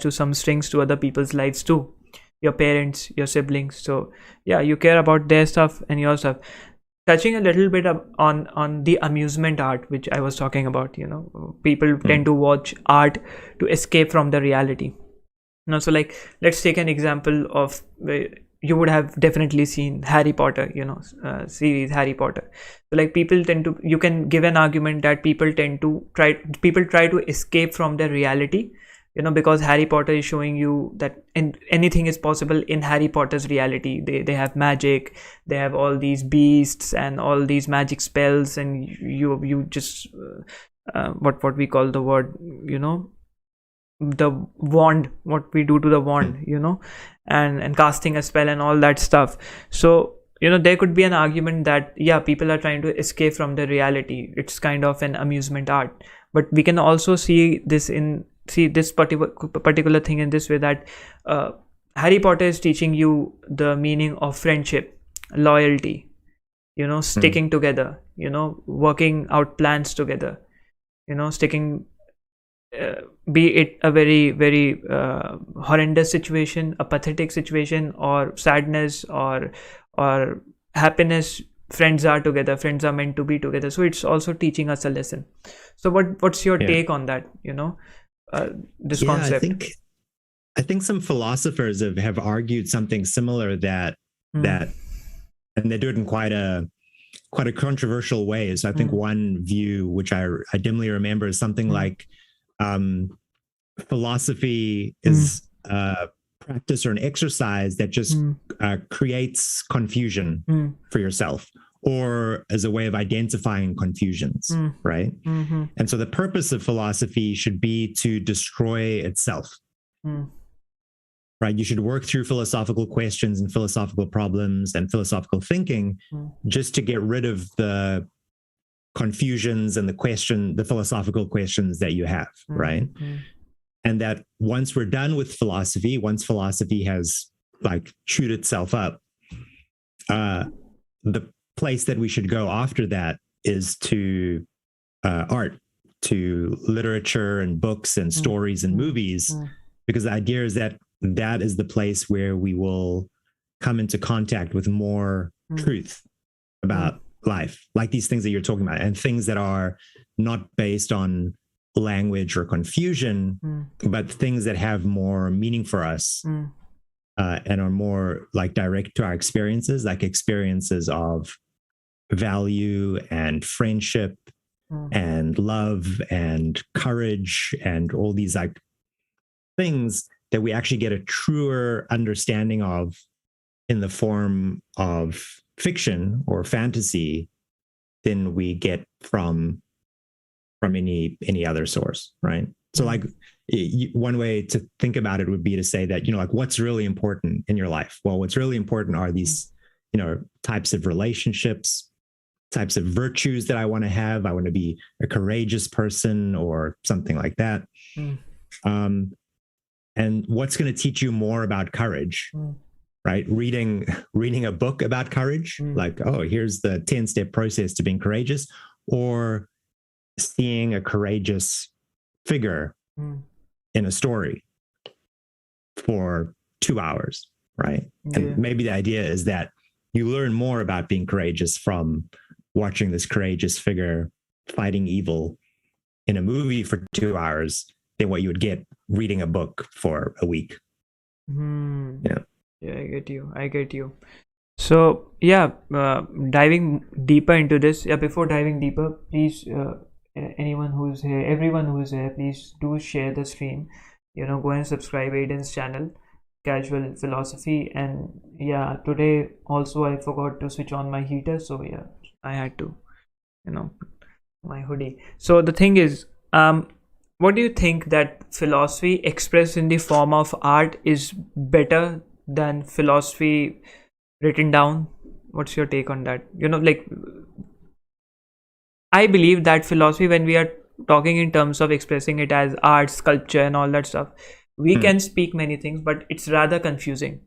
some strings to other people's lives too, your parents, your siblings. So yeah, you care about their stuff and your stuff. Touching a little bit on the amusement art, which I was talking about, you know, people tend to watch art to escape from the reality. You know, so like, let's take an example of, you would have definitely seen Harry Potter, you know, series Harry Potter. So like, you can give an argument that people try to escape from their reality, you know, because Harry Potter is showing you that anything is possible in Harry Potter's reality. They have magic, they have all these beasts and all these magic spells, and you just what we call the word, you know, the wand, what we do to the wand, you know, and casting a spell and all that stuff. So there could be an argument that, yeah, people are trying to escape from the reality. It's kind of an amusement art. But we can also see this particular thing in this way, that Harry Potter is teaching you the meaning of friendship, loyalty, sticking together, working out plans together, sticking, be it a very, very horrendous situation, a pathetic situation, or sadness, or happiness. Friends are together, friends are meant to be together. So it's also teaching us a lesson. So what's your take on that, this concept? I think some philosophers have argued something similar, that and they do it in quite a controversial way. So I think one view, which I dimly remember, is something like philosophy is practice or an exercise that just creates confusion for yourself, or as a way of identifying confusions, right? And so the purpose of philosophy should be to destroy itself, right? You should work through philosophical questions and philosophical problems and philosophical thinking just to get rid of the confusions and the philosophical questions that you have, right? And that once we're done with philosophy, once philosophy has like chewed itself up, the place that we should go after that is to art, to literature and books and stories and movies, because the idea is that that is the place where we will come into contact with more truth about life, like these things that you're talking about, and things that are not based on language or confusion, but things that have more meaning for us, and are more like direct to our experiences, like experiences of value and friendship and love and courage and all these like things that we actually get a truer understanding of in the form of fiction or fantasy than we get from any other source, right? So like one way to think about it would be to say that, like what's really important in your life? Well, what's really important are these, types of relationships, types of virtues that I want to have. I want to be a courageous person or something like that. And what's going to teach you more about courage, right? Reading a book about courage, like, oh, here's the 10-step process to being courageous, or seeing a courageous figure in a story for 2 hours, right? And maybe the idea is that you learn more about being courageous from watching this courageous figure fighting evil in a movie for 2 hours than what you would get reading a book for a week. Yeah, I get you. So diving deeper into this, before diving deeper, please, everyone who's here, please do share the stream. Go and subscribe Aidan's channel, Casual Philosophy. And today also I forgot to switch on my heater, so I had to my hoodie. So the thing is, what do you think, that philosophy expressed in the form of art is better than philosophy written down? What's your take on that? I believe that philosophy, when we are talking in terms of expressing it as art, sculpture and all that stuff, we can speak many things, but it's rather confusing.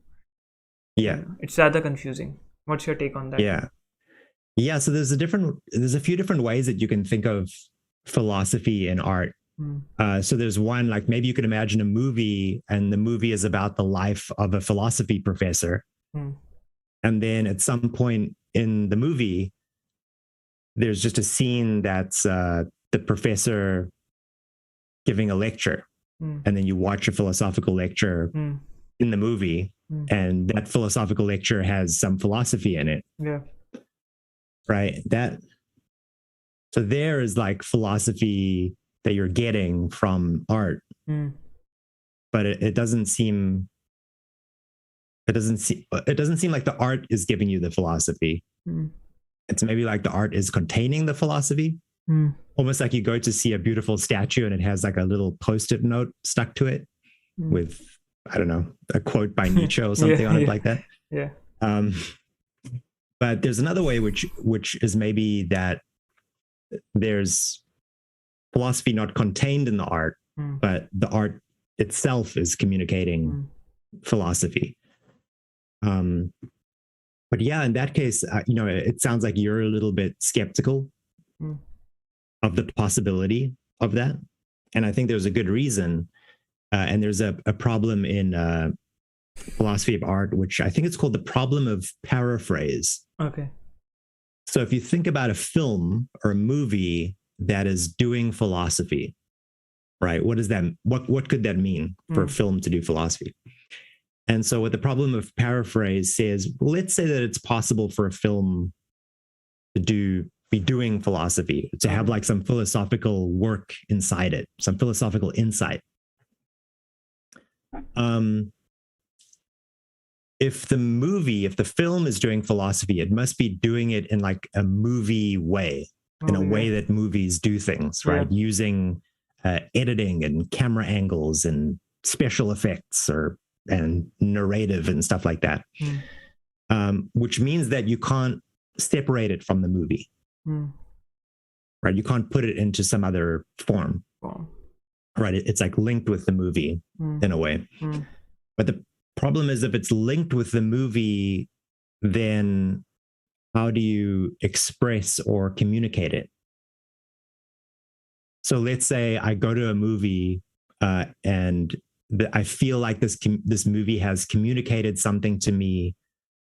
It's rather confusing. What's your take on that? So there's a few different ways that you can think of philosophy and art. So there's one, like maybe you could imagine a movie, and the movie is about the life of a philosophy professor. And then at some point in the movie, there's just a scene that's the professor giving a lecture. And then you watch a philosophical lecture in the movie, and that philosophical lecture has some philosophy in it. Right? So there is like philosophy that you're getting from art. But it doesn't seem like the art is giving you the philosophy. It's maybe like the art is containing the philosophy. Almost like you go to see a beautiful statue and it has like a little post-it note stuck to it with, I don't know, a quote by Nietzsche or something on it like that. But there's another way, which is maybe that there's philosophy not contained in the art, but the art itself is communicating philosophy. But yeah, in that case, it sounds like you're a little bit skeptical of the possibility of that. And I think there's a good reason. And there's a problem in philosophy of art, which I think it's called the problem of paraphrase. Okay. So if you think about a film or a movie that is doing philosophy, right? What could that mean for a film to do philosophy? And so what the problem of paraphrase says, well, let's say that it's possible for a film to be doing philosophy, to have like some philosophical work inside it, some philosophical insight. If the film is doing philosophy, it must be doing it in like a movie way, in a way that movies do things, right? Using editing and camera angles and special effects and narrative and stuff like that, which means that you can't separate it from the movie, right? You can't put it into some other form, right? It's like linked with the movie in a way. But the problem is, if it's linked with the movie, then how do you express or communicate it? So let's say I go to a movie and I feel like this movie has communicated something to me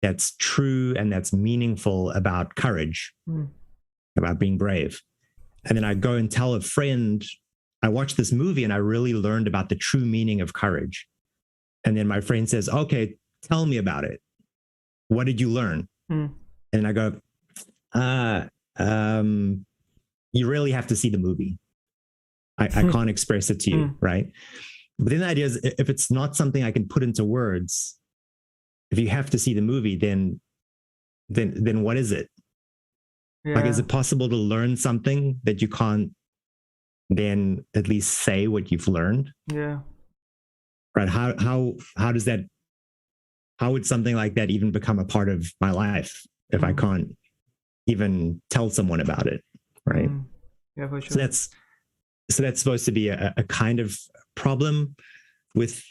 that's true and that's meaningful about courage, about being brave. And then I go and tell a friend, I watched this movie and I really learned about the true meaning of courage. And then my friend says, okay, tell me about it. What did you learn? And I go, you really have to see the movie. I can't express it to you, right? But then the idea is, if it's not something I can put into words, if you have to see the movie, then what is it? Like, is it possible to learn something that you can't then at least say what you've learned? Yeah. Right. How does that, how would something like that even become a part of my life if I can't even tell someone about it? Right. Yeah, for sure. So that's supposed to be a kind of problem with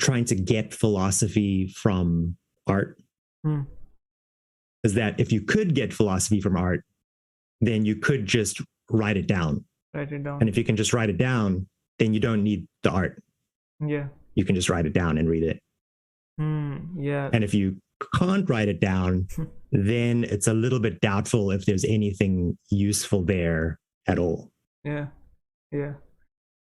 trying to get philosophy from art. Is that if you could get philosophy from art, then you could just write it down. And if you can just write it down, then you don't need the art. Yeah. You can just write it down and read it. Yeah. And if you can't write it down, then it's a little bit doubtful if there's anything useful there at all. Yeah. Yeah.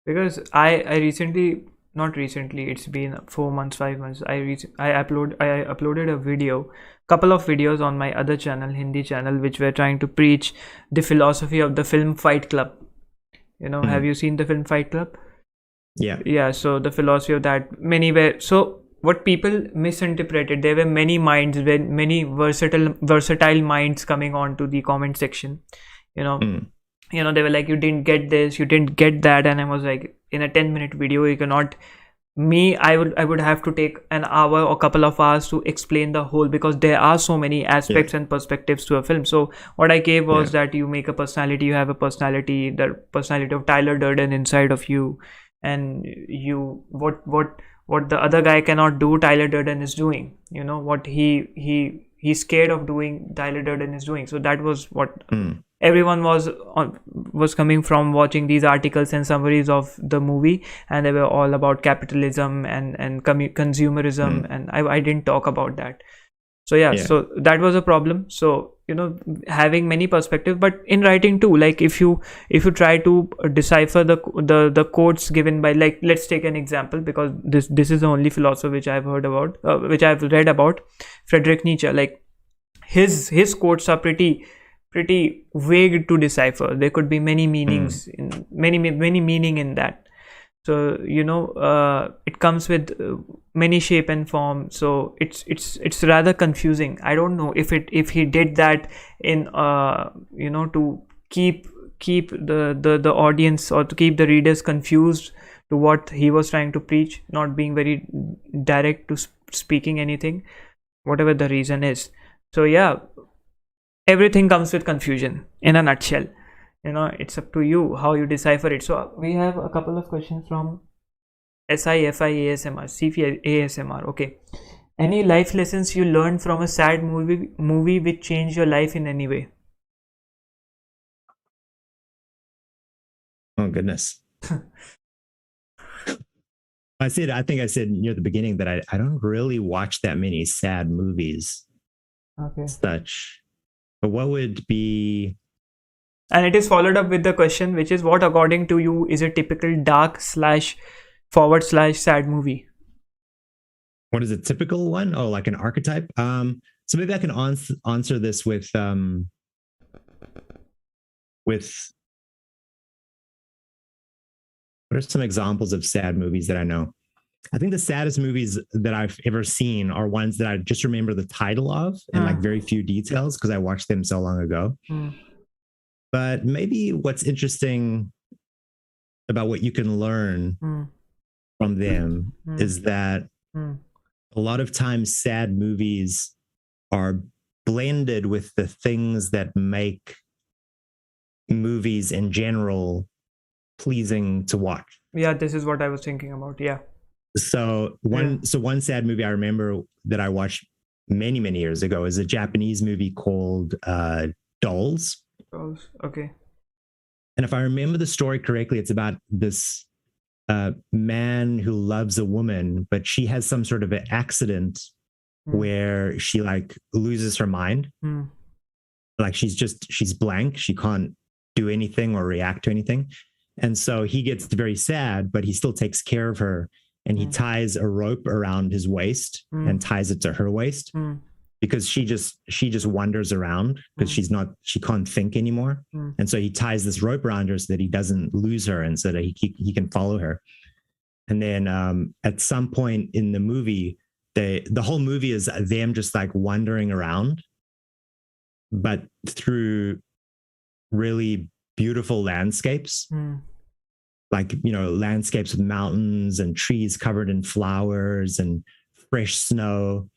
Because I recently, not recently, it's been 4 months, 5 months. I uploaded a video, couple of videos on my other channel, Hindi channel, which were trying to preach the philosophy of the film Fight Club. Have you seen the film Fight Club? Yeah. So the philosophy of that, so what people misinterpreted, there were many minds, many versatile minds coming on to the comment section. They were like, you didn't get this, you didn't get that, and I was like, in a 10-minute video, you cannot. I would have to take an hour or couple of hours to explain the whole, because there are so many aspects and perspectives to a film. So what I gave was that you make a personality, you have a personality, the personality of Tyler Durden inside of you, and you what the other guy cannot do, Tyler Durden is doing. What he's scared of doing, Tyler Durden is doing. So that was what everyone was coming from watching these articles and summaries of the movie, and they were all about capitalism and consumerism, and I didn't talk about that. So so that was a problem. So having many perspectives, but in writing too, like if you try to decipher the quotes given by, like, let's take an example, because this is the only philosopher which I've heard about, which I've read about, Friedrich Nietzsche. Like his quotes are pretty vague to decipher. There could be many meanings in many meaning in that. So it comes with many shape and form. So it's rather confusing. I don't know if he did that in to keep the audience, or to keep the readers confused to what he was trying to preach, not being very direct to speaking anything, whatever the reason is. So yeah, everything comes with confusion in a nutshell. It's up to you how you decipher it. So we have a couple of questions from SIFI ASMR, ASMR. Okay. Any life lessons you learned from a sad movie which changed your life in any way? Oh goodness. I think I said near the beginning that I don't really watch that many sad movies. Okay. Such. But what would be... And it is followed up with the question, which is, what according to you is a typical dark / sad movie? What is a typical one? Oh, like an archetype? So maybe I can answer this with what are some examples of sad movies that I know? I think the saddest movies that I've ever seen are ones that I just remember the title of and like very few details because I watched them so long ago. But maybe what's interesting about what you can learn from them is that a lot of times sad movies are blended with the things that make movies in general pleasing to watch. Yeah, this is what I was thinking about. Yeah. So one sad movie I remember that I watched many, many years ago is a Japanese movie called Dolls. Okay. And if I remember the story correctly, it's about this man who loves a woman, but she has some sort of an accident where she like loses her mind. Like she's blank. She can't do anything or react to anything. And so he gets very sad, but he still takes care of her. And he ties a rope around his waist and ties it to her waist because she just wanders around because she can't think anymore. And so he ties this rope around her so that he doesn't lose her and so that he can follow her. And then at some point in the movie, the whole movie is them just like wandering around, but through really beautiful landscapes. Like, landscapes with mountains and trees covered in flowers and fresh snow,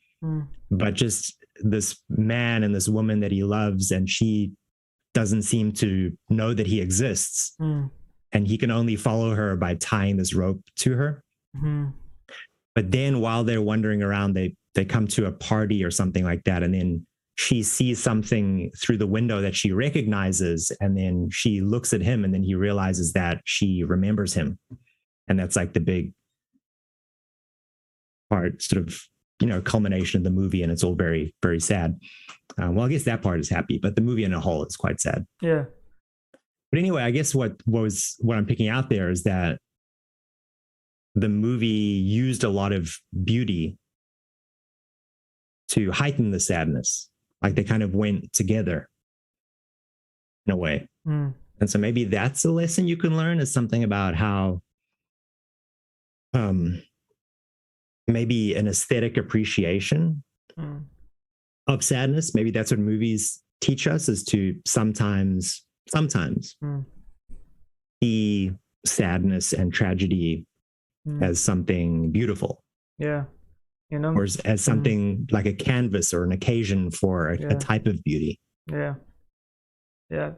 but just this man and this woman that he loves, and she doesn't seem to know that he exists. And he can only follow her by tying this rope to her. But then while they're wandering around, they come to a party or something like that. And then she sees something through the window that she recognizes, and then she looks at him, and then he realizes that she remembers him. And that's like the big part, sort of, culmination of the movie. And it's all very, very sad. Well, I guess that part is happy, but the movie in a whole is quite sad. Yeah. But anyway, I guess what I'm picking out there is that the movie used a lot of beauty to heighten the sadness. Like they kind of went together in a way. And so maybe that's a lesson you can learn, is something about how maybe an aesthetic appreciation of sadness. Maybe that's what movies teach us, is to sometimes see sadness and tragedy as something beautiful. Yeah. Or as something like a canvas or an occasion for a type of beauty. Yeah.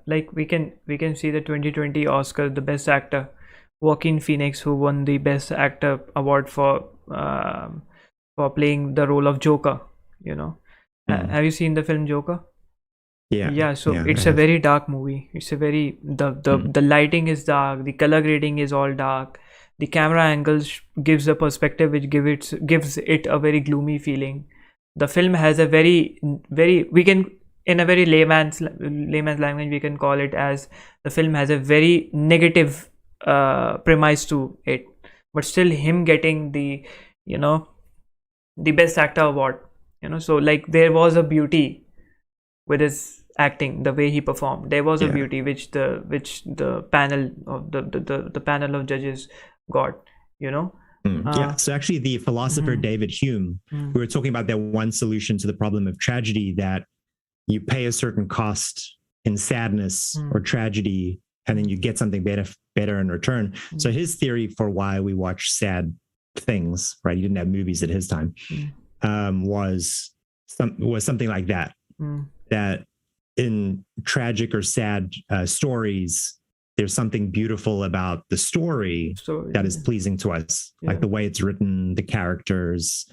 Like we can see the 2020 Oscar, the Best Actor, Joaquin Phoenix, who won the Best Actor award for playing the role of Joker. Have you seen the film Joker? Yeah. So it's a very dark movie. It's a very the lighting is dark. The color grading is all dark. The camera angles gives a perspective which gives it a very gloomy feeling. The film has a very in a very layman's language, we can call it as the film has a very negative premise to it, but still him getting the the Best Actor award. So like there was a beauty with his acting, the way he performed. There was a beauty which the panel of the panel of judges got. So actually the philosopher David Hume, we were talking about that one solution to the problem of tragedy, that you pay a certain cost in sadness or tragedy, and then you get something better in return. So his theory for why we watch sad things, right? He didn't have movies at his time, was something like that. that in tragic or sad stories, there's something beautiful about the story that is pleasing to us, like the way it's written, the characters,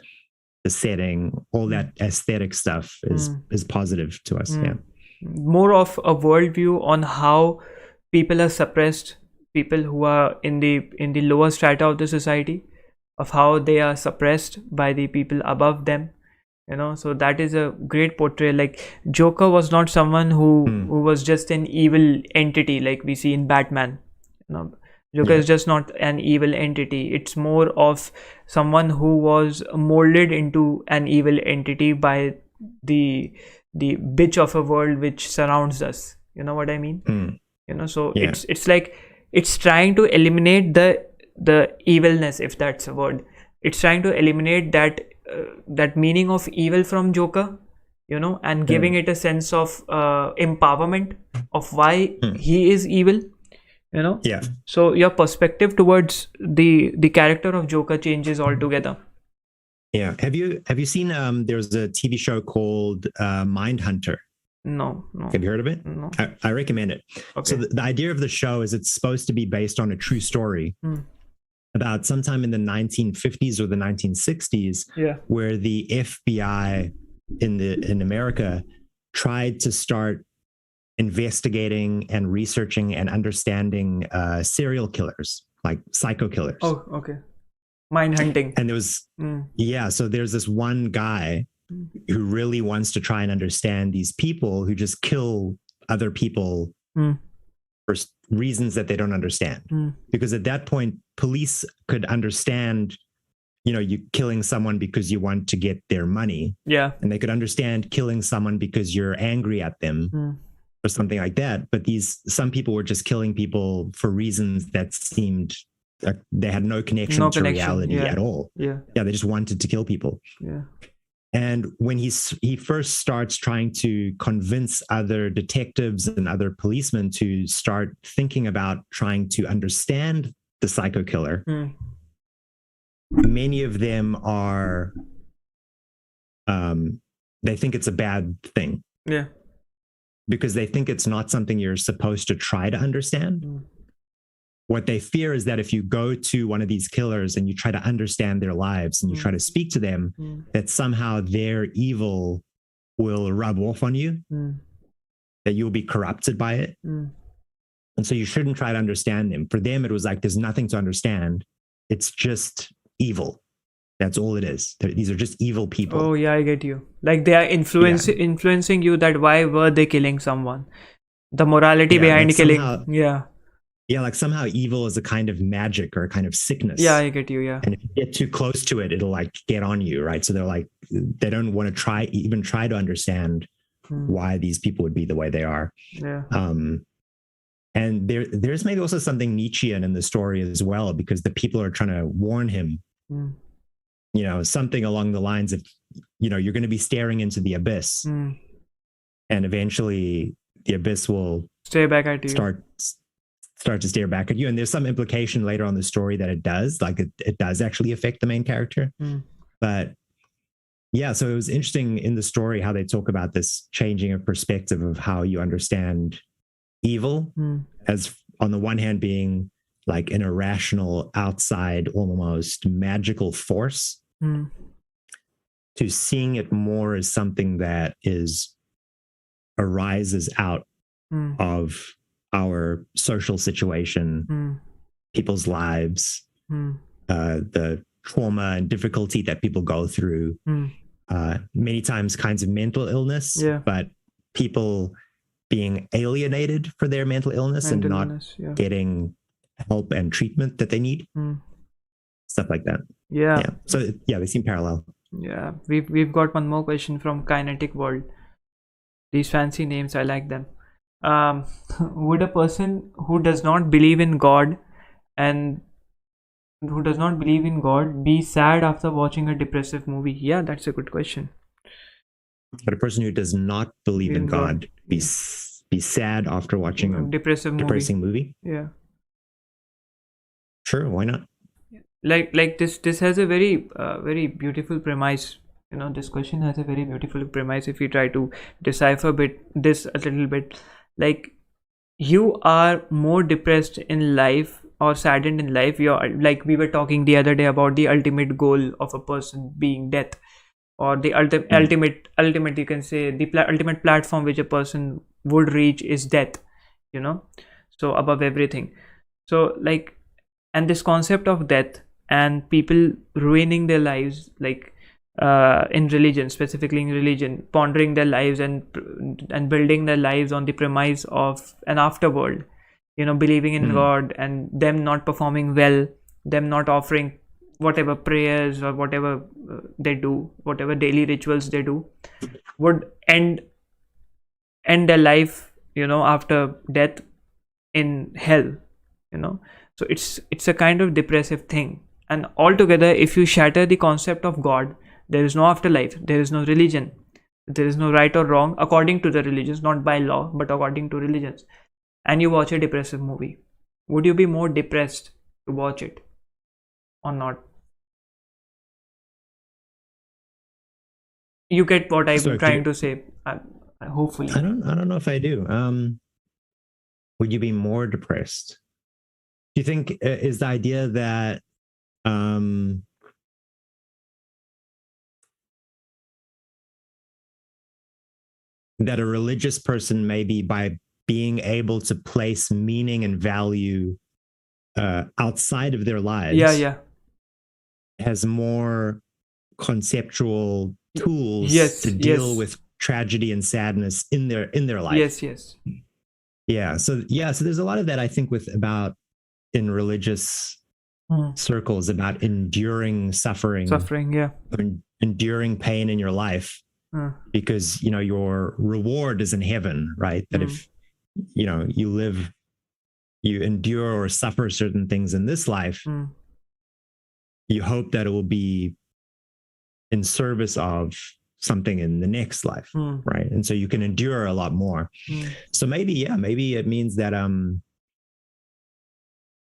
the setting, all that aesthetic stuff is positive to us. Yeah, more of a worldview on how people are suppressed, people who are in the lower strata of the society, of how they are suppressed by the people above them. So that is a great portrayal. Like Joker was not someone who was just an evil entity like we see in Batman. Joker is just not an evil entity. It's more of someone who was molded into an evil entity by the bitch of a world which surrounds us. You know what I mean? So it's like it's trying to eliminate the evilness, if that's a word. It's trying to eliminate that meaning of evil from Joker, and giving it a sense of empowerment of why he is evil. So your perspective towards the character of Joker changes altogether. Have you seen there's a TV show called Mindhunter? No. Have you heard of it? No. I recommend it. Okay. So the idea of the show is it's supposed to be based on a true story about sometime in the 1950s or the 1960s, where the FBI in America tried to start investigating and researching and understanding serial killers, like psycho killers. Oh, okay. Mind hunting. And there was so there's this one guy who really wants to try and understand these people who just kill other people for reasons that they don't understand. Because at that point, police could understand, you killing someone because you want to get their money. Yeah. And they could understand killing someone because you're angry at them or something like that. But some people were just killing people for reasons that seemed they had no connection to reality at all. Yeah, they just wanted to kill people. Yeah. And when he first starts trying to convince other detectives and other policemen to start thinking about trying to understand the psycho killer, many of them are, they think it's a bad thing. Yeah. Because they think it's not something you're supposed to try to understand. What they fear is that if you go to one of these killers and you try to understand their lives and you try to speak to them, that somehow their evil will rub off on you, that you'll be corrupted by it. And so you shouldn't try to understand them. For them, it was like, there's nothing to understand. It's just evil. That's all it is. These are just evil people. Oh, yeah, I get you. Like they are influencing you that why were they killing someone? The morality behind killing. Yeah, like somehow evil is a kind of magic or a kind of sickness. Yeah, I get you, yeah. And if you get too close to it, it'll like get on you, right? So they're like, they don't want to even try to understand why these people would be the way they are. Yeah. And there's maybe also something Nietzschean in the story as well, because the people are trying to warn him, something along the lines of, you're going to be staring into the abyss. And eventually the abyss will stare back at you. Start to stare back at you. And there's some implication later on the story that it does, like it does actually affect the main character. But yeah, so it was interesting in the story how they talk about this changing of perspective of how you understand evil as on the one hand being like an irrational, outside, almost magical force, to seeing it more as something that arises out of our social situation, people's lives, the trauma and difficulty that people go through, many times kinds of mental illness, but people being alienated for their mental illness and not getting help and treatment that they need, stuff like that. Yeah. So they seem parallel. Yeah, we've got one more question from Kinetic World. These fancy names, I like them. Would a person who does not believe in God be sad after watching a depressive movie? Yeah, that's a good question. But a person who does not believe in God be sad after watching a depressing movie? Yeah. Sure, why not? Like this has a very beautiful premise This question has a very beautiful premise. If we try to decipher this a little bit, like, you are more depressed in life or saddened in life, you're like, we were talking the other day about the ultimate goal of a person being death, or the ultimate, you can say, the ultimate platform which a person would reach is death, so above everything. So, like, and this concept of death and people ruining their lives, like, in religion, specifically in religion, pondering their lives and building their lives on the premise of an afterworld, believing in God, and them not performing well, them not offering whatever prayers or whatever they do, whatever daily rituals they do, would end their life, after death, in hell. So it's a kind of depressive thing. And altogether, if you shatter the concept of God, there is no afterlife, there is no religion, there is no right or wrong according to the religions, not by law but according to religions, and you watch a depressive movie, would you be more depressed to watch it or not? You get what I'm trying to say, hopefully. I don't know if I do. Would you be more depressed? Do you think is the idea that that a religious person, maybe by being able to place meaning and value outside of their lives, has more conceptual tools to deal with tragedy and sadness in their life? So there's a lot of that, I think, about in religious circles, about enduring suffering, enduring pain in your life, because your reward is in heaven, right? That if you endure or suffer certain things in this life, you hope that it will be in service of something in the next life, right? And so you can endure a lot more. So maybe it means that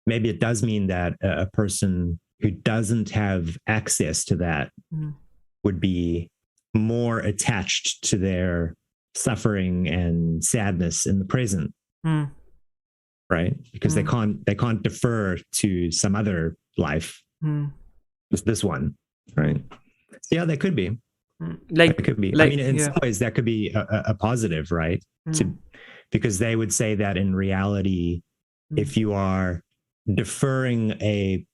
maybe it does mean that a person who doesn't have access to that would be more attached to their suffering and sadness in the present, right? Because they can't defer to some other life, this one, right? So yeah, that could be. That could be. I mean, in some ways, that could be a positive, right? Because they would say that in reality, if you are deferring a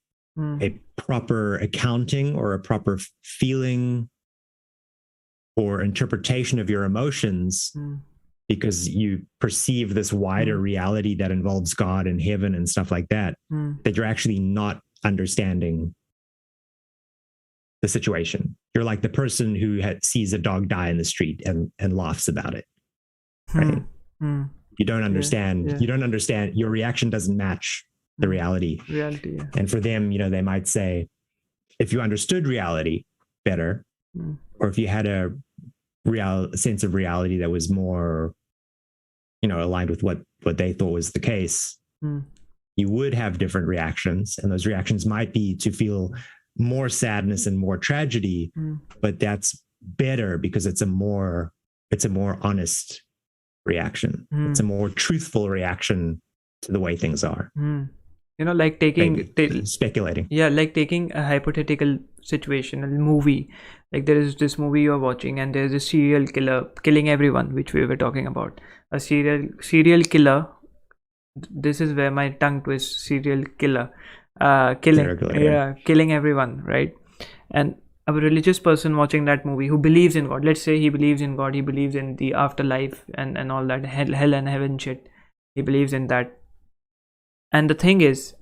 proper accounting or a proper feeling or interpretation of your emotions, because you perceive this wider reality that involves God and heaven and stuff like that, that you're actually not understanding the situation. You're like the person who sees a dog die in the street and laughs about it, right? You don't understand. You don't understand. Your reaction doesn't match the reality. And for them, they might say, if you understood reality better, or if you had a sense of reality that was more, aligned with what they thought was the case, you would have different reactions, and those reactions might be to feel more sadness and more tragedy, but that's better because it's a more honest reaction. It's a more truthful reaction to the way things are. Like speculating. Like taking a hypothetical situation, a movie. Like, there is this movie you're watching, and there's a serial killer killing everyone, which we were talking about. A serial killer. This is where my tongue twists. Serial killer. Killing everyone, right? And a religious person watching that movie who believes in God, let's say he believes in God, he believes in the afterlife and all that hell and heaven shit, he believes in that. And the thing is,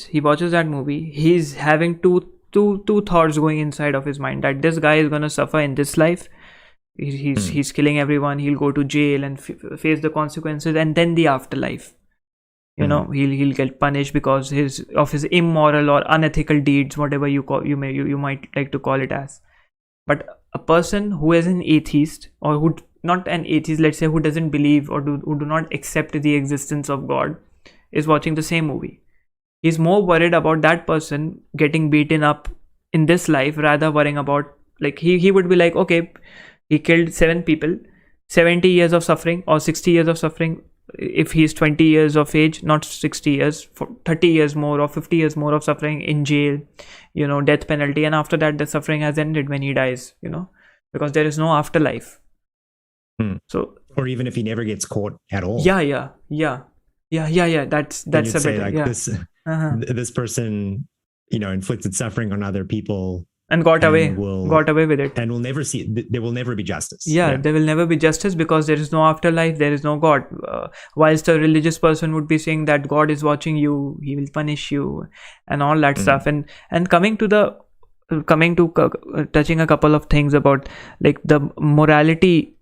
he watches that movie, he's having two thoughts going inside of his mind, that this guy is gonna suffer in this life, he's killing everyone, he'll go to jail and face the consequences, and then the afterlife, he'll get punished because of his immoral or unethical deeds, whatever you might like to call it as. But a person who is an atheist, or who not an atheist, let's say, who doesn't believe or who do not accept the existence of God, is watching the same movie. He's more worried about that person getting beaten up in this life, rather worrying about like he would be like, okay, he killed 7 people, 70 years of suffering or 60 years of suffering. If he's 20 years of age, not 60 years, for 30 years more or 50 years more of suffering in jail, death penalty. And after that, the suffering has ended when he dies, because there is no afterlife. So, or even if he never gets caught at all. Yeah. That's a say, better, like, this person, inflicted suffering on other people and got away with it, and there will never be justice. There will never be justice because there is no afterlife, there is no God. Whilst a religious person would be saying that God is watching you, he will punish you and all that stuff. And coming to touching a couple of things about like the morality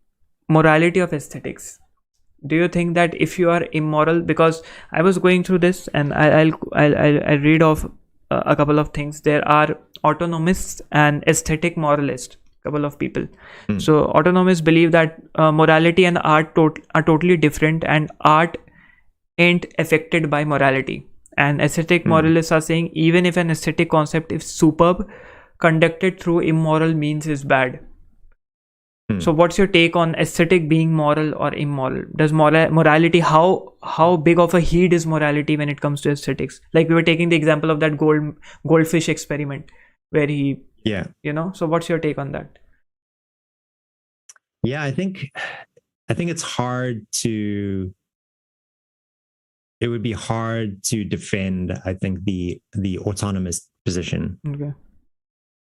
of aesthetics. Do you think that if you are immoral, because I was going through this and I'll read off a couple of things. There are autonomists and aesthetic moralists, couple of people. So autonomists believe that morality and art are totally different, and art ain't affected by morality. And aesthetic moralists are saying even if an aesthetic concept is superb, conducted through immoral means is bad. So what's your take on aesthetic being moral or immoral? Does morality, how big of a heed is morality when it comes to aesthetics? Like we were taking the example of that goldfish experiment where he, so what's your take on that? Yeah, I think it's hard to, it would be hard to defend, I think, the autonomous position. Okay.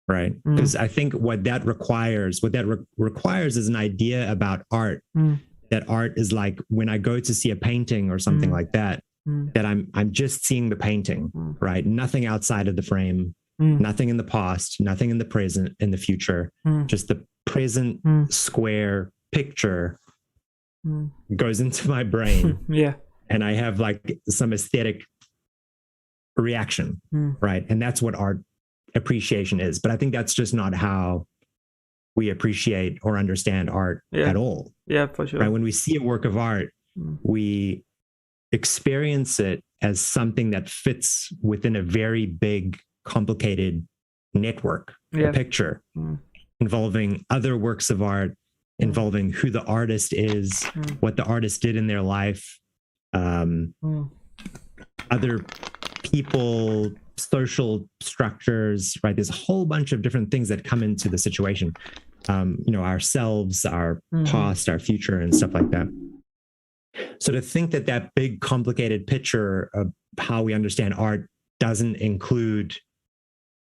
Right. Because I think what that requires is an idea about art, that art is like when I go to see a painting or something like that, that I'm just seeing the painting, right? Nothing outside of the frame, nothing in the past, nothing in the present, in the future, just the present square picture goes into my brain. And I have like some aesthetic reaction, right? And that's what art appreciation is. But I think that's just not how we appreciate or understand art at all. Yeah, for sure. Right? When we see a work of art, we experience it as something that fits within a very big, complicated network, a picture involving other works of art, involving who the artist is, what the artist did in their life, other people, social structures, right? There's a whole bunch of different things that come into the situation. Ourselves, our past, our future, and stuff like that. So to think that big, complicated picture of how we understand art doesn't include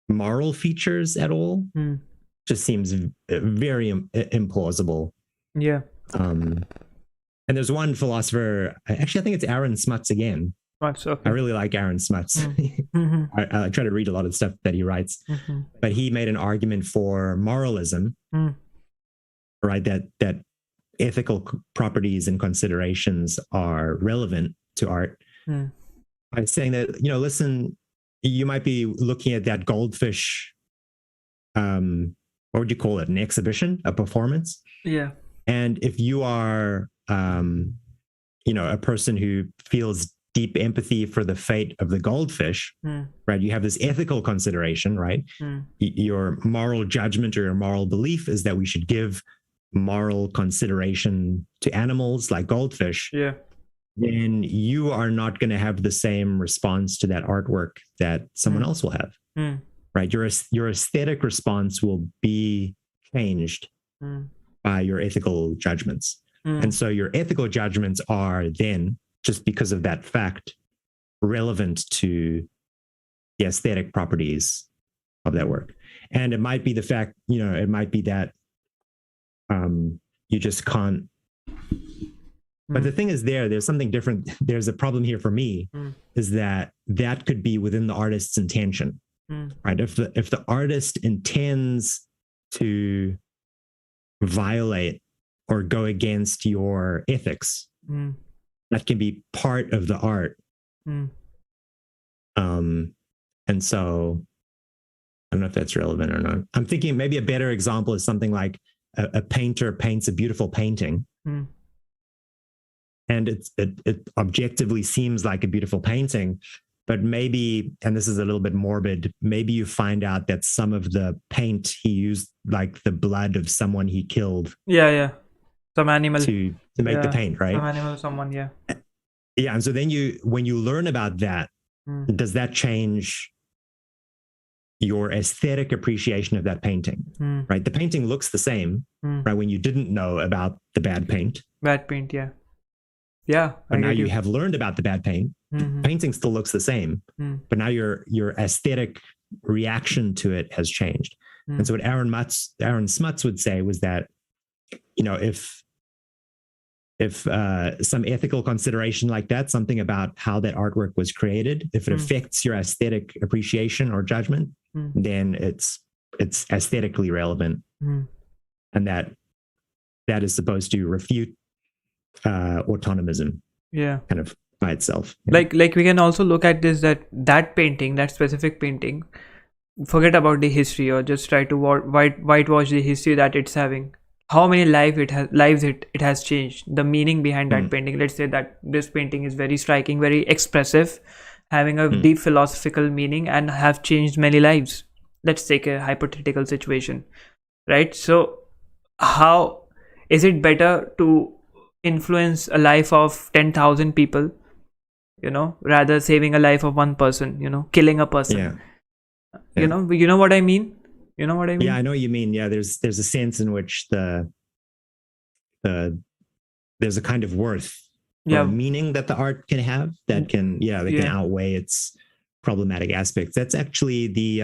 moral features at all, just seems very implausible. Yeah. And there's one philosopher, actually, I think it's Aaron Smuts again. Okay. I really like Aaron Smuts. I try to read a lot of the stuff that he writes, but he made an argument for moralism, right? That ethical properties and considerations are relevant to art. By saying that, listen, you might be looking at that goldfish, what would you call it? An exhibition, a performance? Yeah. And if you are, a person who feels deep empathy for the fate of the goldfish, right? You have this ethical consideration, right? Your moral judgment or your moral belief is that we should give moral consideration to animals like goldfish. Yeah. Then you are not going to have the same response to that artwork that someone else will have, right? Your aesthetic response will be changed by your ethical judgments. And so your ethical judgments are then, just because of that fact, relevant to the aesthetic properties of that work. And it might be the fact, it might be that you just can't. But the thing is there's something different. There's a problem here for me, is that could be within the artist's intention, right? If the artist intends to violate or go against your ethics, that can be part of the art. And so I don't know if that's relevant or not. I'm thinking maybe a better example is something like a painter paints a beautiful painting, and it objectively seems like a beautiful painting, but maybe, and this is a little bit morbid, maybe you find out that some of the paint he used, like the blood of someone he killed, some animal to make the paint, right? Some animal, someone, yeah. And so then when you learn about that, does that change your aesthetic appreciation of that painting? Right? The painting looks the same, right? When you didn't know about the bad paint. Bad paint, yeah. But now you have learned about the bad paint. Painting still looks the same, but now your aesthetic reaction to it has changed. And so what Aaron Smuts would say was that, you know, if some ethical consideration like that, something about how that artwork was created, if it affects your aesthetic appreciation or judgment, then it's aesthetically relevant, and that is supposed to refute autonomism, kind of by itself. Like we can also look at this, that painting, that specific painting, forget about the history or just try to whitewash the history that it's having. How many lives it has changed, the meaning behind that painting. Let's say that this painting is very striking, very expressive, having a deep philosophical meaning, and have changed many lives. Let's take a hypothetical situation, right? So how is it better to influence a life of 10,000 people, you know, rather saving a life of one person, you know, killing a person? You know what I mean? You know what I mean? Yeah, I know what you mean. Yeah, there's a sense in which there's a kind of worth or meaning that the art can have that can can outweigh its problematic aspects. That's actually the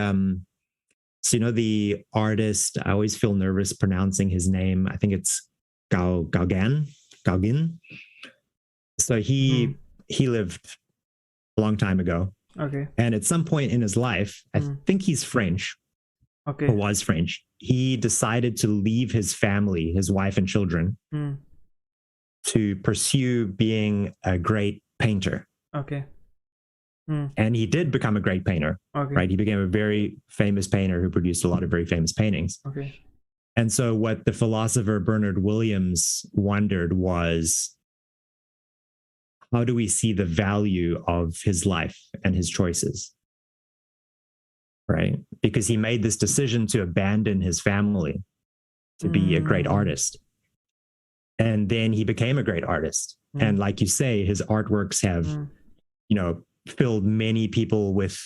so you know the artist, I always feel nervous pronouncing his name. I think it's Gauguin. So he lived a long time ago. Okay. And at some point in his life, I think he's French. Okay. Or was French. He decided to leave his family, his wife and children, to pursue being a great painter. Okay. And he did become a great painter. Okay. Right? He became a very famous painter who produced a lot of very famous paintings. Okay. And so what the philosopher Bernard Williams wondered was, how do we see the value of his life and his choices? Right? Because he made this decision to abandon his family to be a great artist. And then he became a great artist. And like you say, his artworks have, you know, filled many people with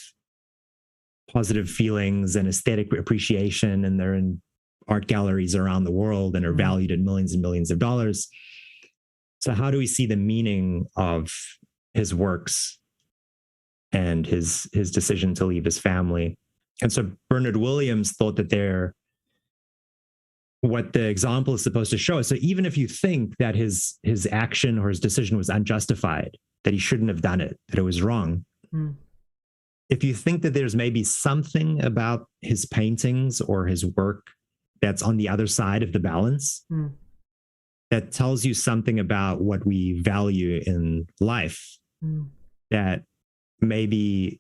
positive feelings and aesthetic appreciation, and they're in art galleries around the world and are valued at millions and millions of dollars. So how do we see the meaning of his works and his decision to leave his family? And so Bernard Williams thought that what the example is supposed to show us. So even if you think that his action or his decision was unjustified, that he shouldn't have done it, that it was wrong, if you think that there's maybe something about his paintings or his work that's on the other side of the balance, that tells you something about what we value in life, that maybe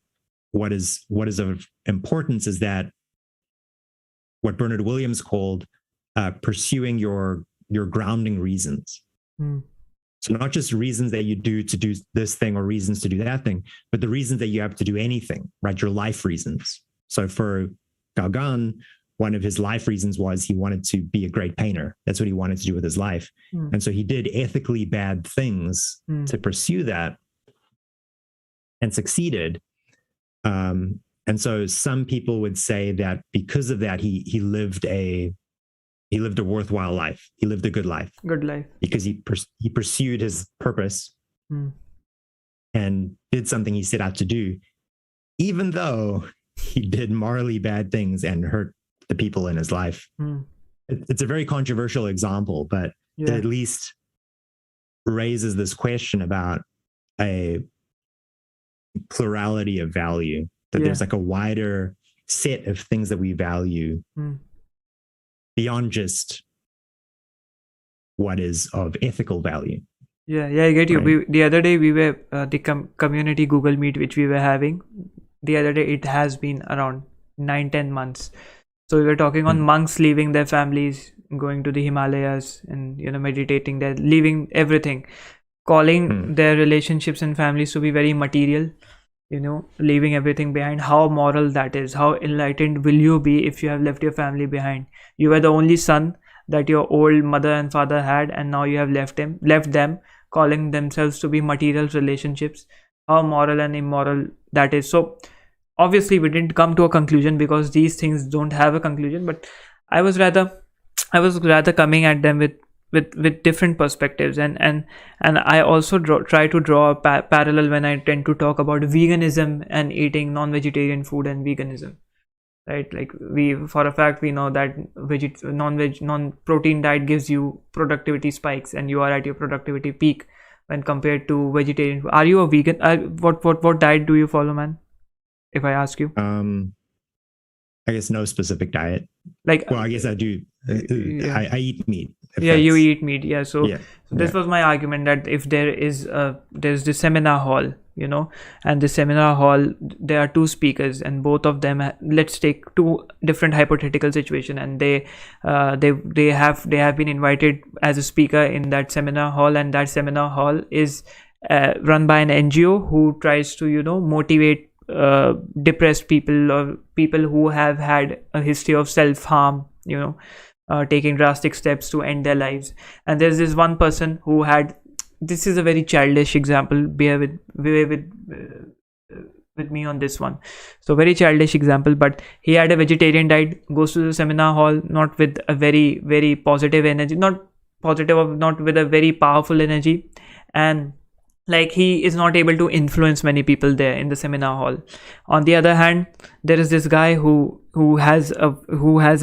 what is of importance is that what Bernard Williams called pursuing your grounding reasons. So not just reasons that you do to do this thing or reasons to do that thing, but the reasons that you have to do anything, right? Your life reasons. So for Gauguin, one of his life reasons was he wanted to be a great painter. That's what he wanted to do with his life. And so he did ethically bad things to pursue that and succeeded. And so some people would say that because of that, he lived a worthwhile life. He lived a good life. Good life. Because he pursued his purpose and did something he set out to do, even though he did morally bad things and hurt the people in his life. It's a very controversial example, but it at least raises this question about a plurality of value, that there's like a wider set of things that we value beyond just what is of ethical value. Yeah, I get you. Right? The other day we were the community Google Meet which we were having. The other day, it has been around 9-10 months. So we were talking on monks leaving their families, going to the Himalayas, and meditating there, leaving everything, calling their relationships and families to be very material. leaving everything behind, how moral that is. How enlightened will you be if you have left your family behind? You were the only son that your old mother and father had, and now you have left them, calling themselves to be material relationships. How moral and immoral that is. So obviously we didn't come to a conclusion, because these things don't have a conclusion, but I was rather coming at them with different perspectives, and I also try to draw a parallel when I tend to talk about veganism and eating non-vegetarian food and veganism, right? Like, for a fact we know that non-protein diet gives you productivity spikes, and you are at your productivity peak when compared to vegetarian food. Are you a vegan? What diet do you follow, man, if I ask you? I guess no specific diet. Like, well, I guess I do. Yeah. I eat meat. Yeah, you eat meat. Yeah. So Yeah. this was my argument, that if there's the seminar hall, and the seminar hall, there are two speakers, and both of them, let's take two different hypothetical situation, and they have been invited as a speaker in that seminar hall, and that seminar hall is run by an NGO who tries to motivate depressed people, or people who have had a history of self-harm, taking drastic steps to end their lives. And there's this one person who had, this is a very childish example, bear with me on this one. So very childish example, but he had a vegetarian diet, goes to the seminar hall not with a very, very positive energy, not with a very powerful energy, and like, he is not able to influence many people there in the seminar hall. On the other hand, there is this guy who has a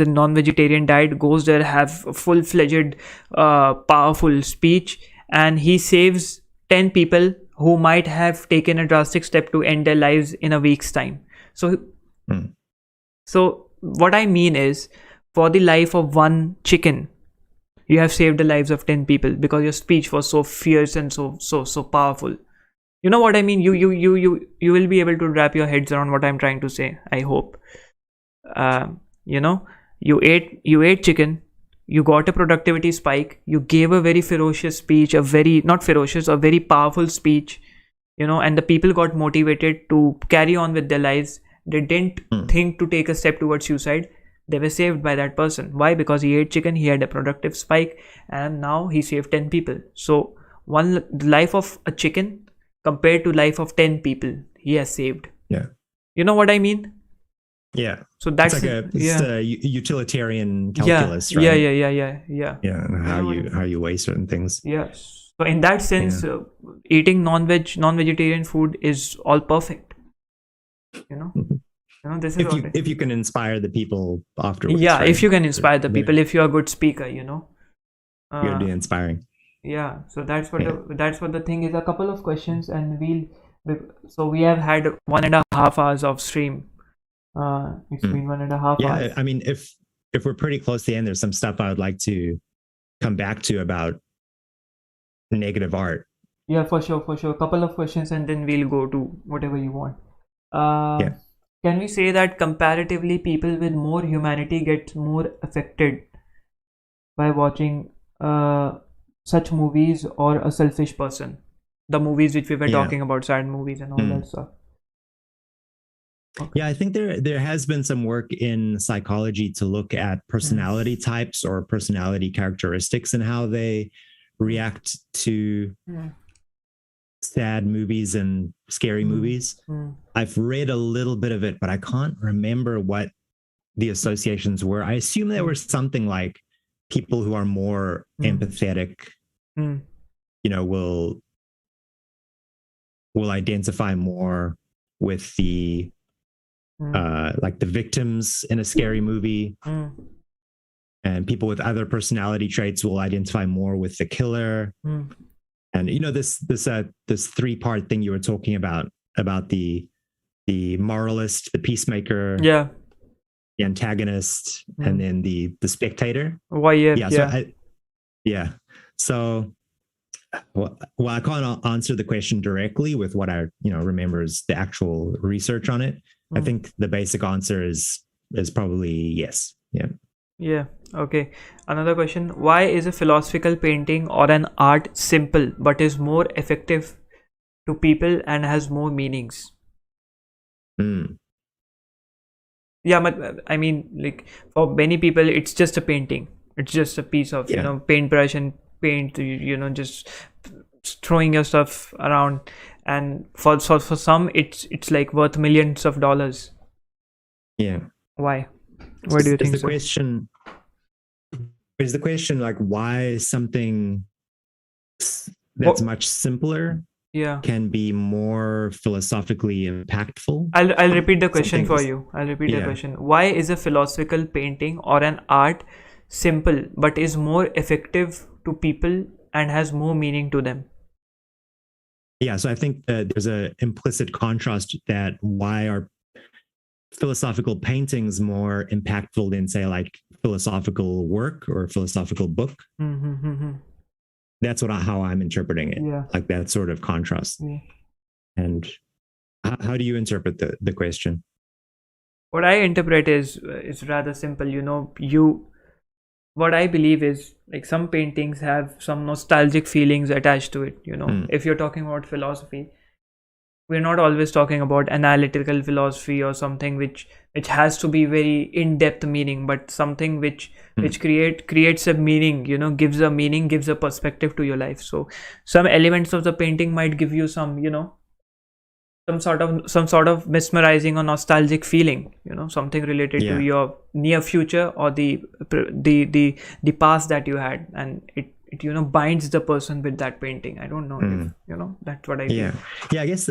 non-vegetarian diet, goes there, have a full-fledged powerful speech, and he saves 10 people who might have taken a drastic step to end their lives in a week's time. So what I mean is, for the life of one chicken, you have saved the lives of 10 people, because your speech was so fierce and so powerful. You know what I mean? You will be able to wrap your heads around what I'm trying to say, I hope. You ate chicken, you got a productivity spike, you gave a very ferocious speech, a very powerful speech, and the people got motivated to carry on with their lives. They didn't think to take a step towards suicide. They were saved by that person. Why? Because he ate chicken, he had a productive spike, and now he saved 10 people. So the life of a chicken compared to life of 10 people, he has saved. Yeah. You know what I mean? Yeah. So that's it's a utilitarian calculus, right? Yeah. Yeah, and how you weigh certain things. Yes. So in that sense, eating non-vegetarian food is all perfect. This is if you can inspire the people afterwards. Yeah, right? if you can inspire the people, if you're a good speaker, you're gonna be inspiring. Yeah, so that's what the thing is. A couple of questions, and we have had 1.5 hours of stream. It's been 1.5 hours. Yeah, I mean, if we're pretty close to the end, there's some stuff I would like to come back to about negative art. Yeah, for sure. A couple of questions, and then we'll go to whatever you want. Can we say that comparatively people with more humanity get more affected by watching such movies, or a selfish person? The movies which we were talking about, sad movies and all that stuff. Okay. Yeah, I think there has been some work in psychology to look at personality types or personality characteristics and how they react to sad movies and scary movies. I've read a little bit of it, but I can't remember what the associations were. I assume there was something like people who are more empathetic, will identify more with the like the victims in a scary movie, and people with other personality traits will identify more with the killer. And this 3-part thing you were talking about the moralist, the peacemaker, the antagonist, and then the spectator. So I can't answer the question directly with what I remember is the actual research on it. I think the basic answer is probably yes. Yeah. Okay. Another question. Why is a philosophical painting or an art simple but is more effective to people and has more meanings? Mm. Yeah, but I mean, like for many people, it's just a painting. It's just a piece of Yeah. paintbrush and paint. Just throwing your stuff around, and for some, it's like worth millions of dollars. Yeah. Why? Why do you think the so? question is the question like why something that's much simpler Yeah. can be more philosophically impactful? I'll repeat the question for Something's- you. I'll repeat the Yeah. question. Why is a philosophical painting or an art simple but is more effective to people and has more meaning to them? Yeah. So I think that there's an implicit contrast that why are philosophical paintings more impactful than, say, like philosophical work or philosophical book? Mm-hmm. That's how I'm interpreting it. Yeah. Like that sort of contrast. Yeah. And how do you interpret the question? What I interpret is rather simple. What I believe is like some paintings have some nostalgic feelings attached to it. If you're talking about philosophy, we're not always talking about analytical philosophy or something which has to be very in-depth meaning, but something which creates a meaning, gives a meaning, gives a perspective to your life. So some elements of the painting might give you some sort of mesmerizing or nostalgic feeling, something related to your near future or the past that you had, and it binds the person with that painting. I don't know if that's what I feel. I guess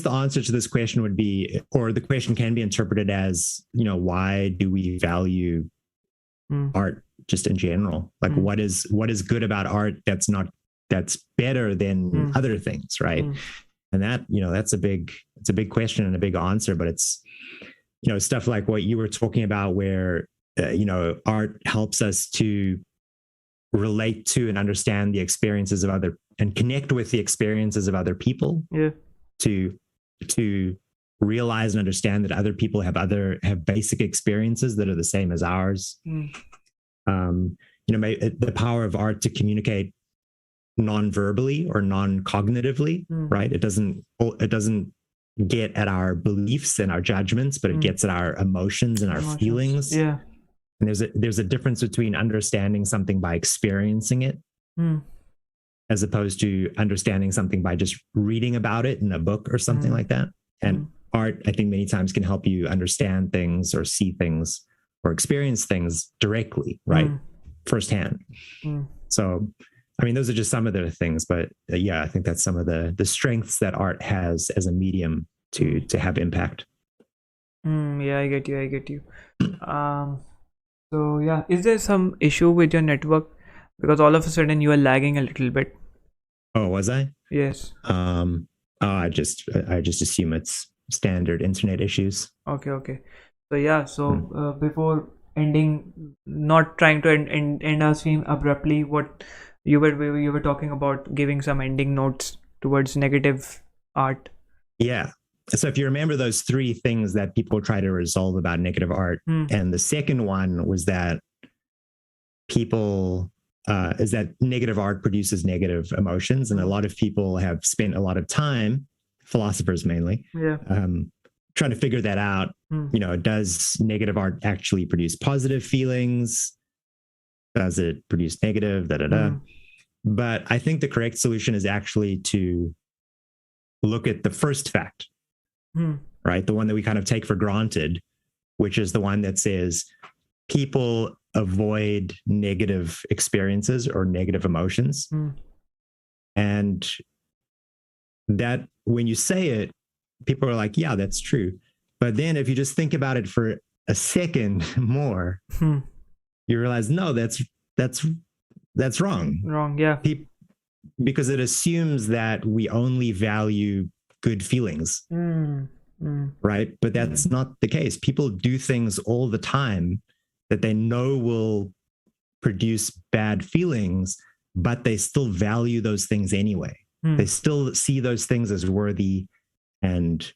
the answer to this question would be, or the question can be interpreted as, why do we value art just in general? Like what is good about art that's better than other things, right? And that, it's a big question and a big answer, but it's, stuff like what you were talking about where, art helps us to relate to and understand the experiences of other and connect with the experiences of other people. Yeah. To realize and understand that other people have basic experiences that are the same as ours. The power of art to communicate non-verbally or non-cognitively, right? It doesn't get at our beliefs and our judgments, but it gets at our emotions and our feelings. Yeah. And there's a difference between understanding something by experiencing it, as opposed to understanding something by just reading about it in a book or something like that. And art, I think, many times can help you understand things or see things or experience things directly, right? Firsthand. So, I mean, those are just some of the things, but I think that's some of the strengths that art has as a medium to have impact. Yeah, I get you. So yeah, is there some issue with your network? Because all of a sudden you are lagging a little bit. Oh, was I? Yes. I just assume it's standard internet issues. Okay. So yeah, before ending, not trying to end our stream abruptly, what you were talking about giving some ending notes towards negative art. Yeah. So if you remember those three things that people try to resolve about negative art, and the second one was that is that negative art produces negative emotions, and a lot of people have spent a lot of time, philosophers mainly, trying to figure that out. Does negative art actually produce positive feelings? Does it produce negative? But I think the correct solution is actually to look at the first fact, right? The one that we kind of take for granted, which is the one that says people avoid negative experiences or negative emotions. And that when you say it, people are like, yeah, that's true. But then if you just think about it for a second more, you realize, no, that's wrong. Wrong, yeah. Because it assumes that we only value good feelings, right? But that's not the case. People do things all the time that they know will produce bad feelings, but they still value those things anyway. They still see those things as worthy and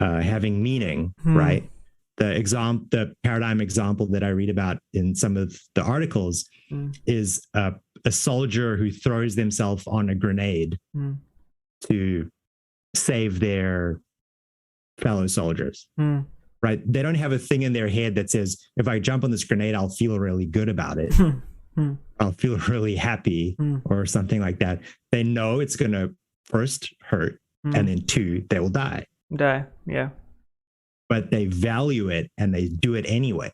having meaning, right? The paradigm example that I read about in some of the articles is a soldier who throws themselves on a grenade to save their fellow soldiers, right? They don't have a thing in their head that says, if I jump on this grenade, I'll feel really good about it. I'll feel really happy or something like that. They know it's going to first hurt and then two, they will die. Yeah. But they value it and they do it anyway.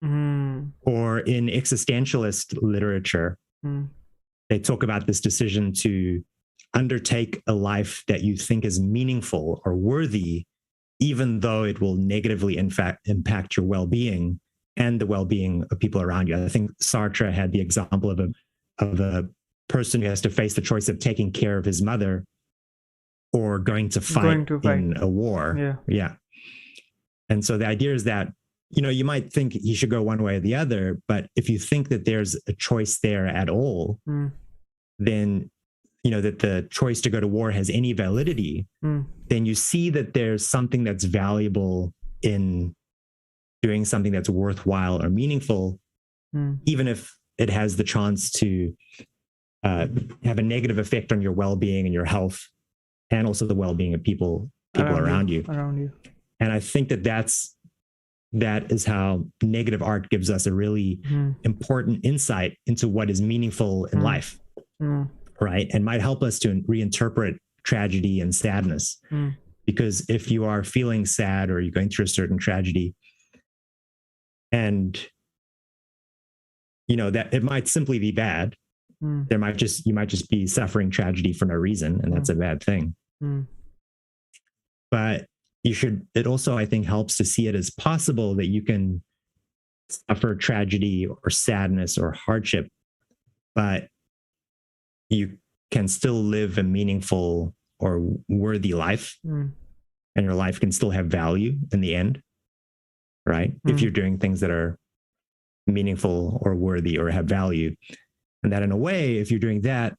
Or in existentialist literature, they talk about this decision to undertake a life that you think is meaningful or worthy, even though it will negatively, in fact, impact your well-being and the well-being of people around you. I think Sartre had the example of a person who has to face the choice of taking care of his mother or going to fight in a war. Yeah. And so the idea is that, you might think you should go one way or the other, but if you think that there's a choice there at all, then, that the choice to go to war has any validity, then you see that there's something that's valuable in doing something that's worthwhile or meaningful, even if it has the chance to have a negative effect on your well-being and your health, and also the well-being of people around you. And I think that is how negative art gives us a really important insight into what is meaningful in life, right? And might help us to reinterpret tragedy and sadness. Because if you are feeling sad or you're going through a certain tragedy, and that it might simply be bad, you might just be suffering tragedy for no reason, and that's a bad thing. But it also, I think, helps to see it as possible that you can suffer tragedy or sadness or hardship, but you can still live a meaningful or worthy life, and your life can still have value in the end, right? If you're doing things that are meaningful or worthy or have value. And that in a way, if you're doing that,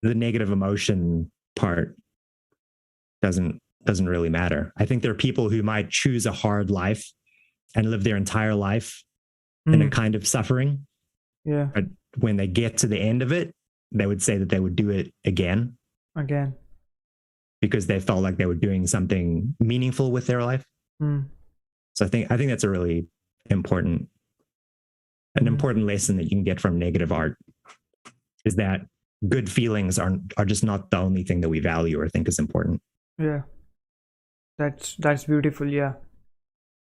the negative emotion part doesn't really matter. I think there are people who might choose a hard life and live their entire life in a kind of suffering. Yeah. But when they get to the end of it, they would say that they would do it again. Because they felt like they were doing something meaningful with their life. So I think that's a really important lesson that you can get from negative art, is that good feelings are just not the only thing that we value or think is important. Yeah. That's beautiful. Yeah.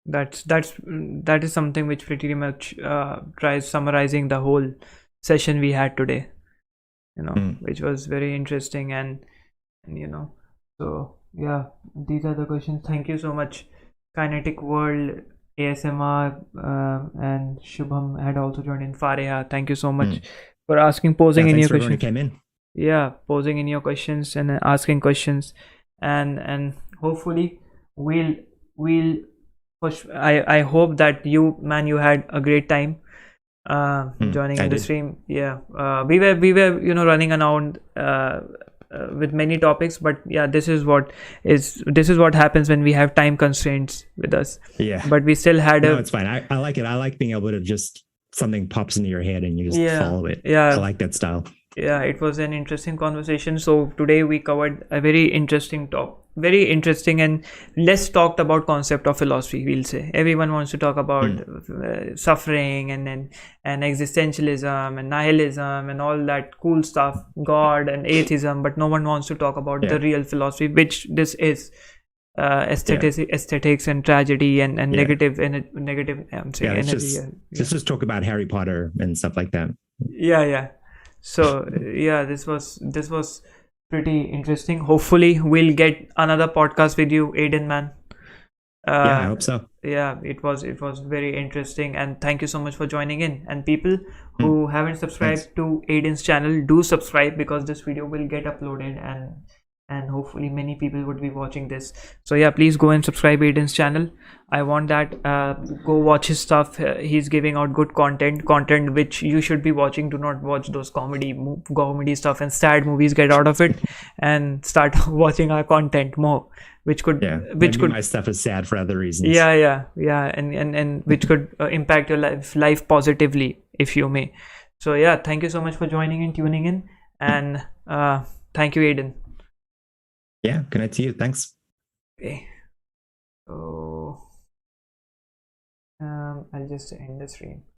That is something which pretty much tries summarizing the whole session we had today, which was very interesting and so yeah, these are the questions. Thank you so much. Kinetic World, ASMR, and Shubham had also joined in. Fareha, thank you so much for posing in your questions. Came in. Yeah, posing in your questions and asking questions, and hopefully we'll push. I hope that you had a great time joining in the stream. Yeah, we were running around with many topics, but yeah, this is what happens when we have time constraints with us. Yeah, but we still had it's fine. I like it. I like being able to just something pops into your head and you just follow it. Yeah, I like that style. Yeah, it was an interesting conversation. So today we covered a very interesting and less talked about concept of philosophy. We'll say everyone wants to talk about suffering and existentialism and nihilism and all that cool stuff, God and atheism, but no one wants to talk about the real philosophy, which this is. Aesthetics and tragedy and negative energy. Let's just talk about Harry Potter and stuff like that. Yeah. So yeah, this was pretty interesting. Hopefully we'll get another podcast with you, Aidan, man. I hope so. Yeah, it was very interesting, and thank you so much for joining in. And people who haven't subscribed to Aidan's channel, do subscribe, because this video will get uploaded and hopefully many people would be watching this. So yeah, please go and subscribe Aidan's channel. I want that. Go watch his stuff. He's giving out good content which you should be watching. Do not watch those comedy stuff and sad movies. Get out of it and start watching our content more, which could my stuff is sad for other reasons. Yeah, and which could impact your life positively, if you may. So yeah, thank you so much for joining and tuning in, and thank you, Aidan. Yeah, good night to you. Thanks. Okay, so I'll just end the stream.